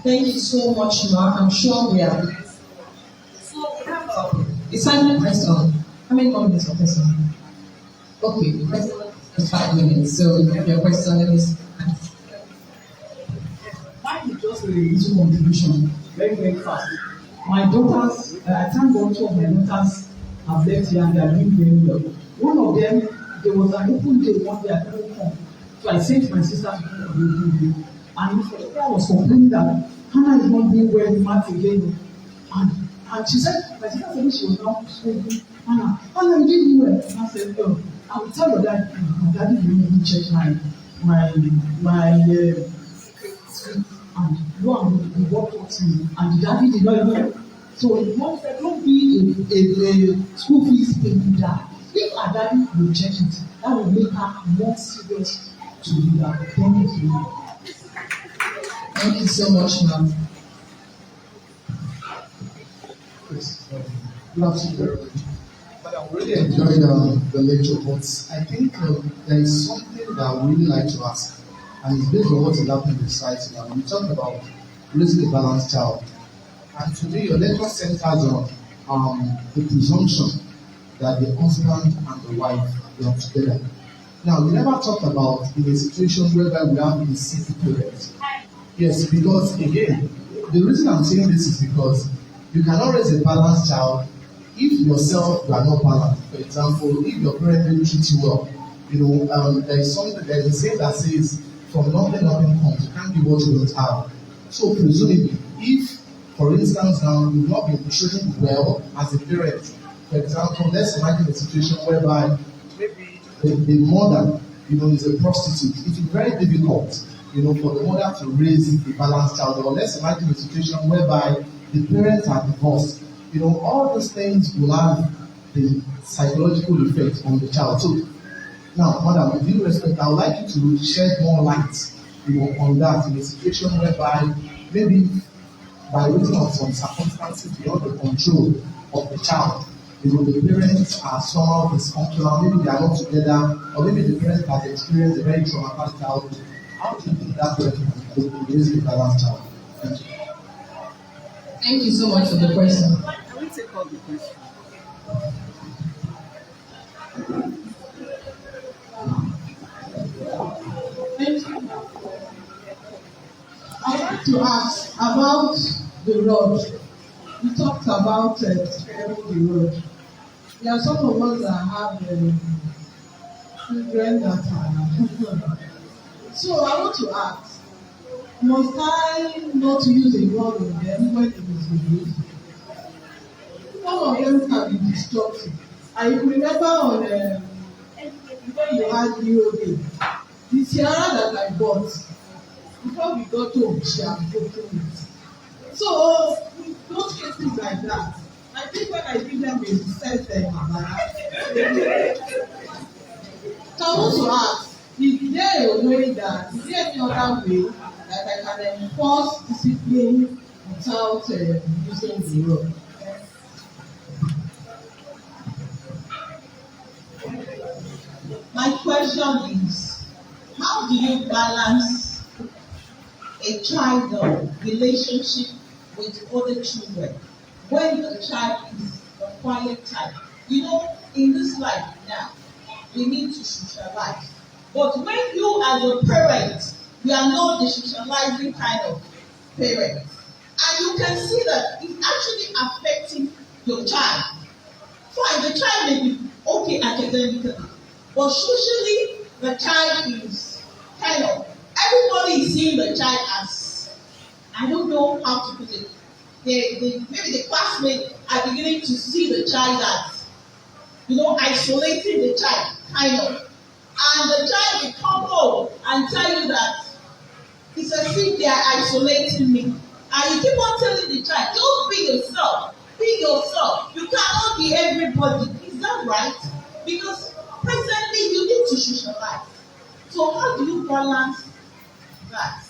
Thank you so much, Ma. I'm sure we are. So we have a silent question. How many more minutes for question? Okay, the question is 5 minutes. So if you have your question, let me ask. Mine is just a little contribution, very, very fast. My daughters, I thank God 2 of my daughters have left here and they are doing very well. One of them, there was an open day one day I couldn't come. So I sent my sister to come for the open day. And I was complaining that Hannah is not doing well in math again. And she said, my sister said she was now saying, Hannah, you did well. And I said, no, I will tell your dad, my daddy will even check my script. And lo and behold, he walked up to me, and the daddy did not even. So the mom said, don't be a school fees paying dad. If our daddy will check it, that will make her more serious to do that. Thank you. Thank you so much, ma'am. Yes, good afternoon. But I really enjoyed the lecture, but I think there is something that I would really like to ask, and it's based on what is happening in society now. We talk about raising a balanced child, and to me, your lecture centers on the presumption that the husband and the wife are together. Now, we never talked about in a situation whereby we have a single parent. Yes, because again, the reason I'm saying this is because you cannot raise a balanced child if yourself you are not balanced. For example, if your parents didn't treat you well, there is a saying that says, from nothing comes. You can't give what you don't have. So presumably, if, for instance, now you've not been treated well as a parent, for example, let's imagine a situation whereby maybe the mother, is a prostitute. It will be very difficult, for the mother to raise a balanced child. Or let's imagine a situation whereby the parents are divorced. All these things will have the psychological effect on the child. So now, madam, with due respect, I would like you to shed more light, on that in a situation whereby maybe by reason of some circumstances beyond the control of the child, the parents are somehow dysfunctional, maybe they are not together, or maybe the parent has experienced a very traumatic childhood. How do you think that will raise a balanced child? Thank you. Thank you so much for the question. Can we take all the questions? Thank you. I want to ask about the road. We talked about the road. There are some of us that have children that are. So I want to ask, must I not use a gun on them when it is used? Some of them can be destructive. I remember on when you had DOA, the Sierra that I bought, before we got home, she had broken it. So, with those cases like that, I think when I give them a set them, so I want to ask, is there a way that, is there any other way that I can enforce discipline without using the road? My question is, how do you balance a child relationship with other children. When the child is a quiet type, you know, in this life now, we need to socialize. But when you as a parent, you are not the socializing kind of parent, and you can see that it's actually affecting your child. Fine, the child may be okay academically, but socially, the child is kind of, everybody is seeing the child as, I don't know how to put it. Maybe the classmates are beginning to see the child as, you know, isolating the child, kind of. And the child will come home and tell you that it's as if they are isolating me. And you keep on telling the child, don't be yourself. Be yourself. You cannot be everybody. Is that right? Because presently you need to socialize. So how do you balance that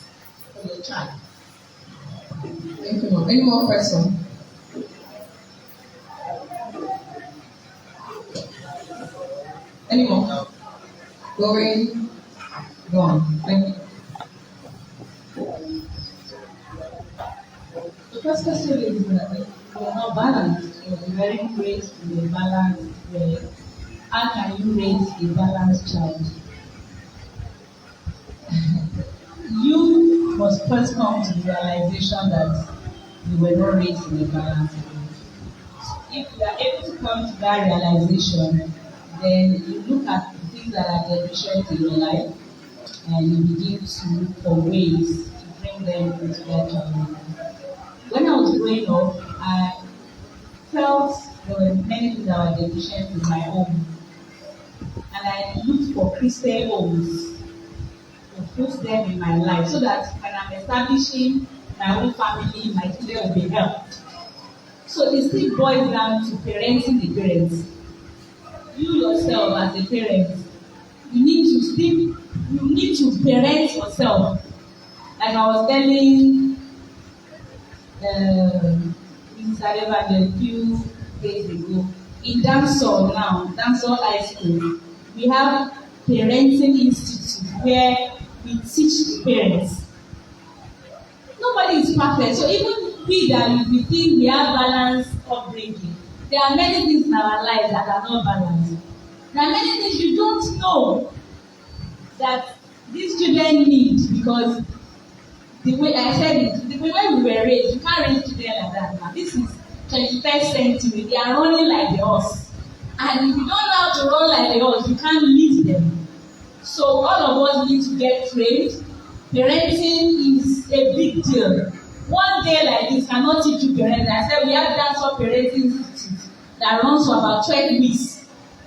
for your child? Thank you. Any more questions? Any more? Going. Go on. Thank you. The first question is that you're not balanced. You're very raised in a balanced way. How can you raise a balanced child? You must first come to the realization that you were not raised in a balanced way. If you are able to come to that realization, then you look at the things that are deficient in your life and you begin to look for ways to bring them into that childhood. When I was growing up, I felt there were many things that were deficient in my home. And I looked for Christian homes to put them in my life so that when I'm establishing my own family, my children will be helped. So it still boils down to parenting the parents. You yourself as a parent, you need to parent yourself. Like I was telling Mrs. Adeba a few days ago, in Dansol now, Dansol High School, we have parenting institute where we teach the parents. Nobody is perfect, so even we that we think we have balanced upbringing, there are many things in our lives that are not balanced. There are many things you don't know that these children need, because the way I said it, the way we were raised, you can't raise children like that now. This is 21st century. They are running like the horse. And if you don't know how to run like the horse, you can't lead them. So all of us need to get trained. Parenting is a big deal. One day like this cannot teach you parenting. I said we have dance for parenting institute that runs for about 12 weeks,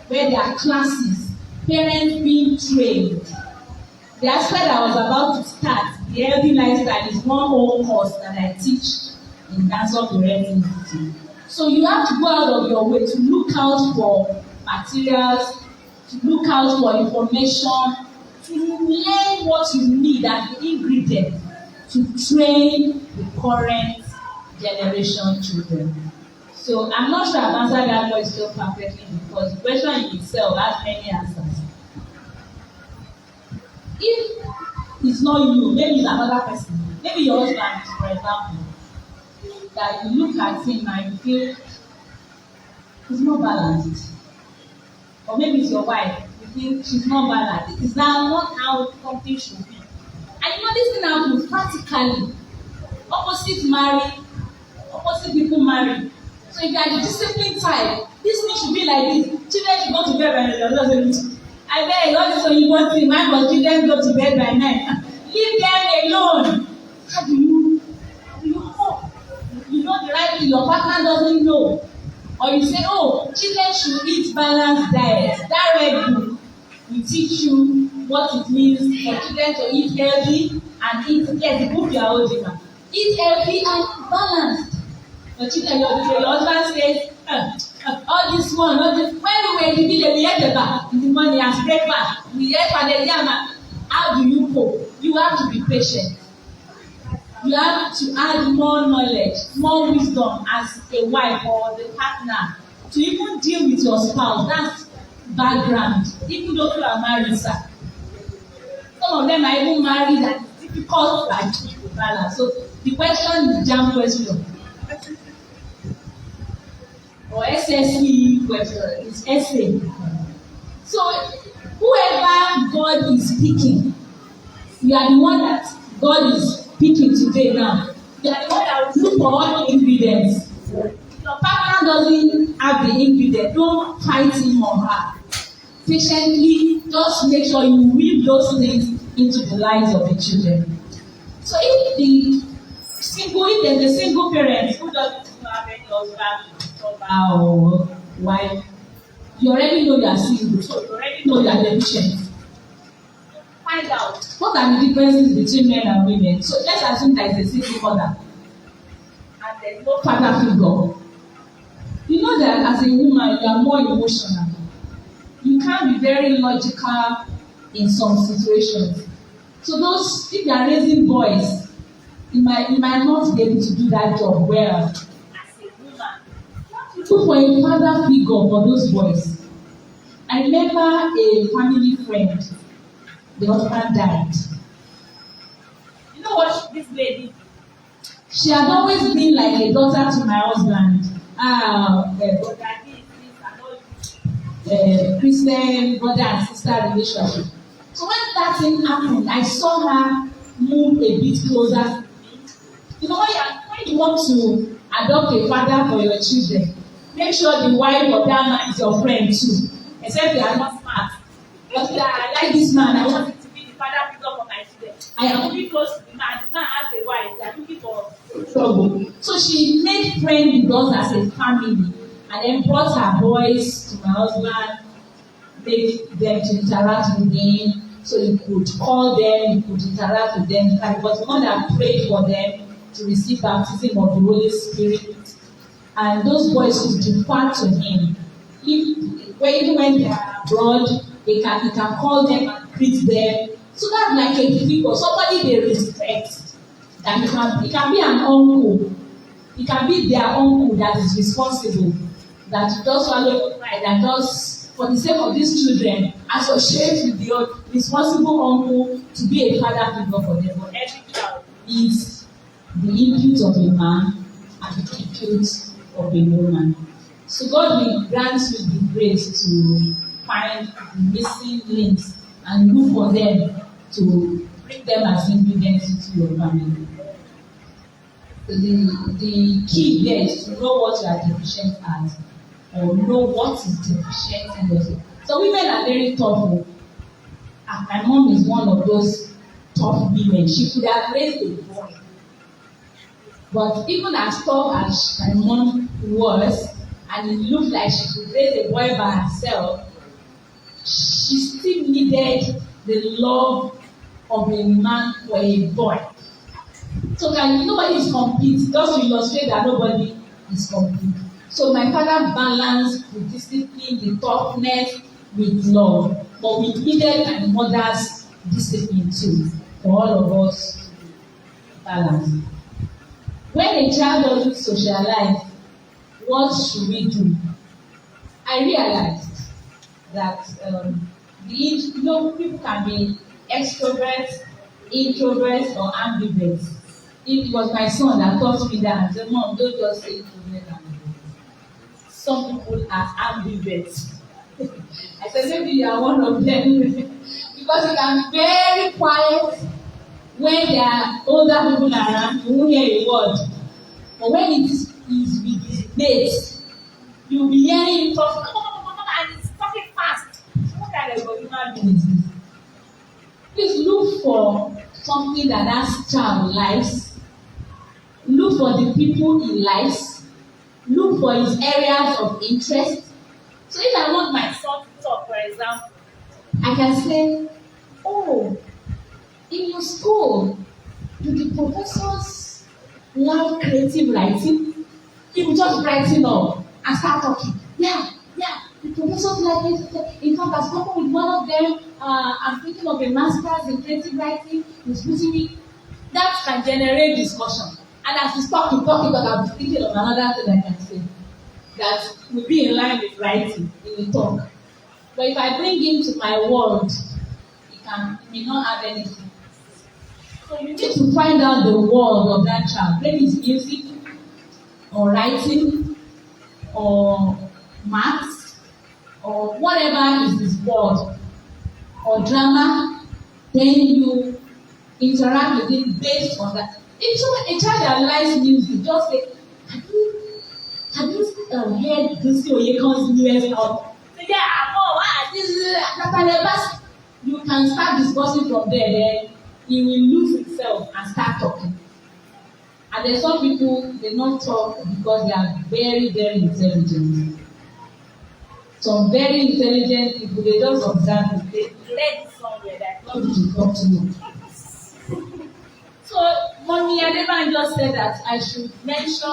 where there are classes, parents being trained. The aspect I was about to start, the healthy lifestyle, is one whole course that I teach in Dance of Parenting Institute. So you have to go out of your way to look out for materials, to look out for information, to learn what you need as the ingredient to train the current generation children. So I'm not sure I've answered that question perfectly, because the question in itself has many answers. If it's not you, maybe it's another person, maybe your husband, for example, that you look at him and you feel he's not balanced. Or maybe it's your wife, you think she's not balanced. It is now not how something should be. And you know this thing happens practically. Opposite people marry. So if you are the discipline type, this thing should be like this. Children should go to bed by 9. I beg, all this Oyibo thing, why must children go to bed by 9? Leave them alone. How do you hope? You know the right thing, your partner doesn't know. Or you say, oh, children should eat balanced diet. That red book will teach you what it means for children to eat healthy and eat, yes, the book you are holding now. Eat healthy and balanced. But children, your husband says, all this one, all this. When we were in the village, we ate the bath in the morning as breakfast. We ate pounded yam. How do you cope? You have to be patient. You have to add more knowledge, more wisdom as a wife or the partner to even deal with your spouse. That's background. Even though you are married, sir. Some of them are even married and it's difficult to achieve the balance. So the question is jam question or SSE question is essay. So whoever God is picking, you are the one that God is picking today now. You are the one that will look for all the ingredients. Your partner doesn't have the ingredient, don't fight him or her. Patiently, just make sure you weave those things into the lives of the children. So if there's a single parent who doesn't have any husband or wife, you already know you are single, so you already know you are deficient. Find out what are the differences between men and women. So let's assume there is a single mother and there is no father figure. You know that as a woman you are more emotional. You can't be very logical in some situations. So if you are raising boys, you might not be able to do that job well. As a woman, look for a father figure for those boys. I remember a family friend, the husband died. You know what this lady? She had always been like a daughter to my husband. Christian brother and sister relationship. So when that thing happened, I saw her move a bit closer to me. You know, when you want to adopt a father for your children, make sure the wife of that man is your friend too. Except they are not smart. But I like this man, I want it to be the father figure for my children. I am moving close to the man has a wife, they are looking for trouble. So she made friends with us as a family and then brought her boys to my husband, made them to interact with him. So you could call them, you could interact with them. It was the one that prayed for them to receive baptism of the Holy Spirit. And those boys could defer to him. Even when they are abroad, he can call them and greet them. So that's like a figure, somebody they respect. That it can be an uncle. It can be their uncle that is responsible. That just swallow the pride and just, for the sake of these children, associate with the responsible uncle to be a father figure for them. But every child is the input of a man and the input of a woman. So God will grant you the grace to find the missing links and look for them to bring them as ingredients into your family. So the key there is to know what you are deficient at, or know what is deficient in yourself. So women are very tough. And my mom is one of those tough women. She could have raised a boy. But even as tough as my mom was, and it looked like she could raise a boy by herself, she still needed the love of a man for a boy. So nobody is complete. Just to illustrate that nobody is complete. So my father balanced the discipline, the toughness with love. But we needed my mother's discipline too, for all of us to balance. When a child doesn't socialize, what should we do? I realized that people can be extroverts, introverts, or ambiverts. It was my son that taught me that and said, Mom, don't just say introvert and ambivert. Some people are ambiverts. I said, maybe you are one of them. Because you can be very quiet when there are older people around, you won't hear a word. But when it is with his mates, you'll be hearing him talk, and he's talking fast. What kind of human being is this? Please look for something that that child likes. Look for the people he likes. Look for his areas of interest. So if I want my son to talk, for example, I can say, oh, in your school, do the professors love creative writing? He will just brighten up and start talking. Yeah, the professors like it. In fact, I've spoken with one of them. I'm thinking of a master's in creative writing. He's putting me. That can generate discussion. And as he's talking, but I'll be thinking of another thing I can say that will be in line with writing in the talk. But if I bring him to my world, he may not have anything. So So you need to find out the world of that child. Maybe it's music, or writing, or maths, or whatever is his world, or drama. Then you interact with him based on that. A child that likes music, just say, have you heard this Oyekan's newest album? Say, yeah, oh, this is you can start discussing from there. Then he will lose himself and start talking. And then some people, they not talk because they are very, very intelligent. Some very intelligent people, they just observe it. They Learn somewhere that not to talk to you. So, Mommy Adeban just said that I should mention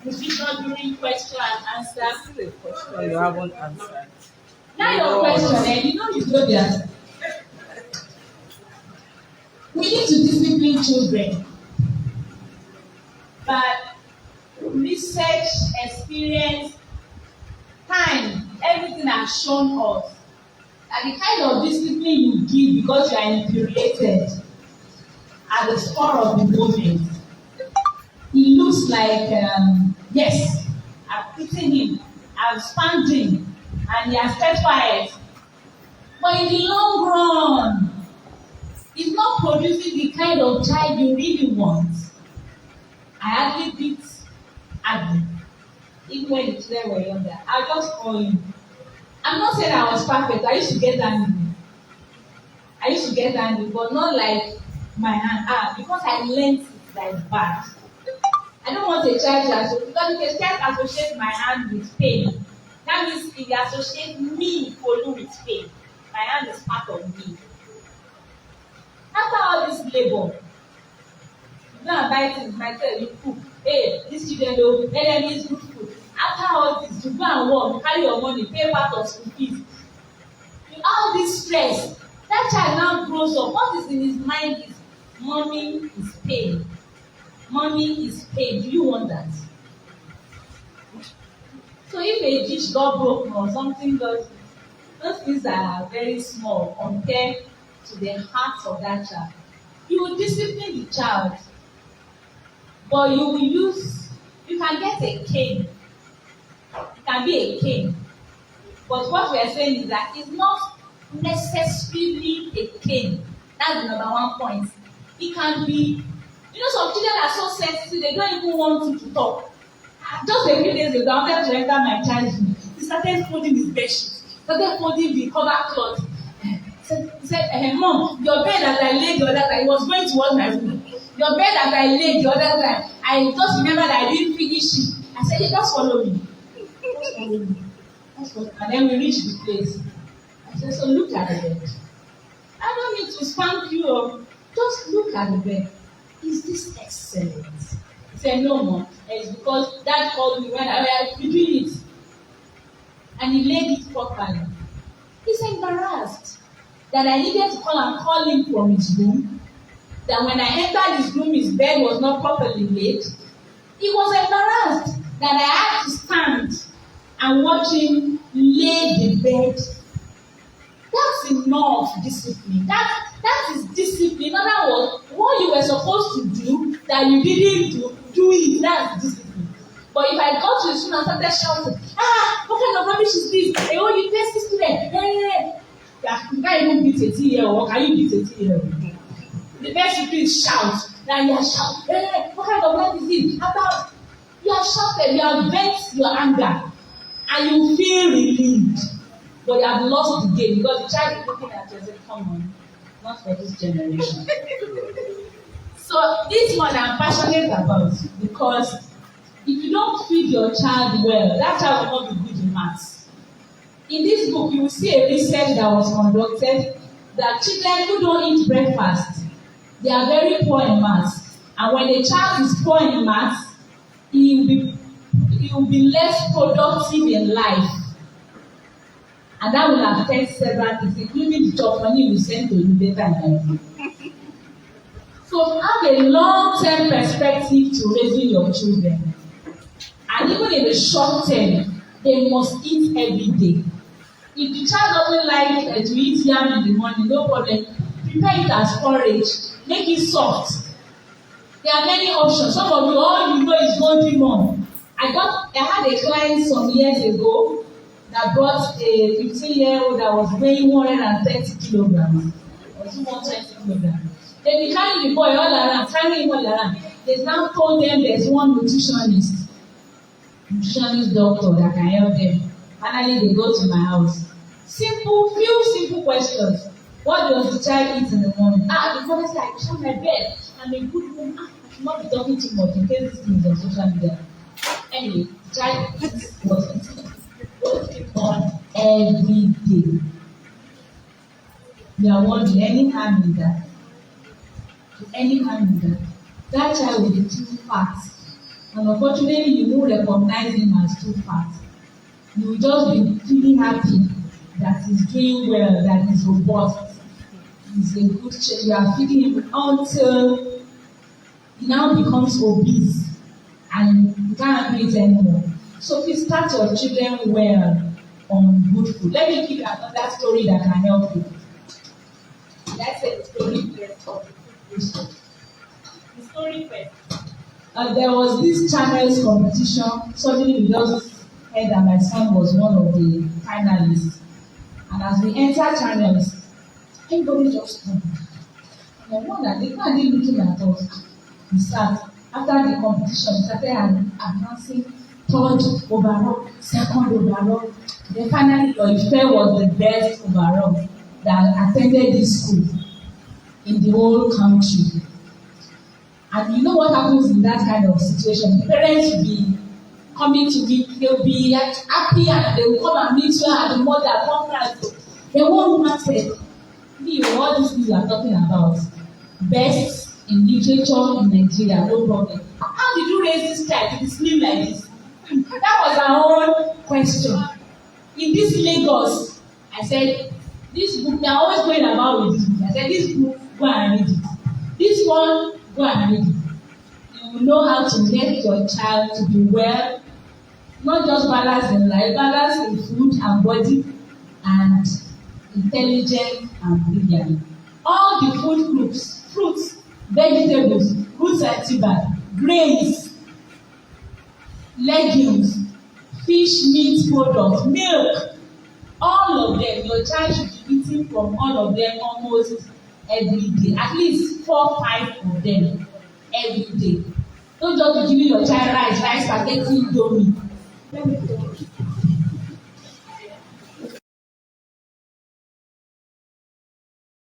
position during question and answer. This is a question you haven't answered. Now your question, you know the answer. We need to discipline children. But research, experience, time, everything has shown us that the kind of discipline you give because you are infuriated at the spur of the moment, it looks like, yes, I've beaten him, I've spanked him, and he has kept quiet. But in the long run, it's not producing the kind of child you really want. I hardly beat Adi, even when the children were younger. I just call him. I'm not saying I was perfect. I used to get angry. But not like my hand. Because I learned it like bad. I don't want a child to associate, because if a child associates my hand with pain, that means if they associate me, Folu, with pain, my hand is part of me. After all this labor, you go and buy things, myself, you cook. Hey, this children don't, let them eat good food. After all this, you go and work, you carry your money, pay part of school fees. With all this stress, that child now grows up. What is in his mind is, money is pain. Money is pain. Do you want that? So if a dish got broken or something those things are very small compared to the heart of that child. You will discipline the child, but you can get a cane. It can be a cane. But what we are saying is that it's not necessarily a cane. That's the number one point. It can be, some children are so sensitive, they don't even want you to talk. Just a few days ago, I wanted to enter my child's room. He started folding his bedsheet, started folding the cover cloth. He said, Mom, your bed that I laid the other time, he was going towards my room. Your bed that I laid the other time, I just remember that I didn't finish it. I said, hey, just follow me. Just follow me. And then we reached the place. I said, so look at the bed. I don't need to spank you up. Just look at the bed. Is this excellent? He said, no, Mom. It's because Dad called me when I was doing it. And he laid it properly. He's embarrassed that I needed to call him from his room. That when I entered his room, his bed was not properly laid. He was embarrassed that I had to stand and watch him lay the bed. That's enough discipline. That is discipline. In other words, what you were supposed to do that you didn't do it. That's discipline. But if I got to the school and started shouting, what kind of rubbish is this? Hey, oh, you test this student. You can't even beat a 10-year-old. Can you beat a 10-year-old? The best you do is shout. Now you are shouting. Hey, what kind of life is this? After you have shouted, you have vent your anger, and you feel relieved. But you have lost the game because the child is looking at you and saying, come on, not for this generation. So this one I'm passionate about because if you don't feed your child well, that child will not be good in maths. In this book, you will see a research that was conducted that children who don't eat breakfast, they are very poor in maths. And when a child is poor in maths, he will be less productive in life. And that will affect several things, including the job money we send to you later in life. So have a long-term perspective to raising your children. And even in the short term, they must eat every day. If the child doesn't like to eat yam in the morning, no problem. prepare it as porridge, make it soft. There are many options. Some of you, all you know is golden one. I had a client some years ago that brought a 15-year-old that was weighing 130 kilograms or 120 kilograms. They be carrying the boy all around, carrying him all around. They now told them there's one nutritionist doctor that can help them. Finally, they go to my house. Few simple questions. What does the child eat in the morning? The father said, I shall my bed. I'm a good woman. I should not be talking too much in case this thing is on social media. Anyway, the child eats what eating on every day. You are wondering, any harm in that? Any harm in that? That child will be too fat. And unfortunately, you won't recognize him as too fat. You will just be feeling happy that he's doing well, that he's robust. He's a good child. You are feeding him until he now becomes obese and you can't do it anymore. So please start your children well on good food. Let me give you another story that can help you. Let's say the story first. The story first. There was this channels competition. Suddenly we just heard that my son was one of the finalists. And as we enter channels, everybody just stopped. And I wondered, they can't be looking at us. We sat. After the competition, we started announcing third overall, second overall. Then finally, Ife was the best overall that attended this school in the whole country. And you know what happens in that kind of situation? The parents will be coming to me, they'll be happy and they will come and meet you at the mother conference. The one woman said, me, all these things you are talking about, best in literature in Nigeria, no problem. How did you raise this child to be slim like this? That was our own question. In this Lagos, I said, this book, they are always going about with this book. I said, this book, go and read it. This one, go and read it. You will know how to make your child to be well, not just balance in life, balance in food and body, and intelligent and brilliant. All the food groups, fruits, vegetables, roots and tuber, grains, legumes, fish, meat products, milk, all of them, your child should be eating from all of them almost every day, at least 4-5 of them every day. Don't just be giving your child rice, spaghetti, indomie.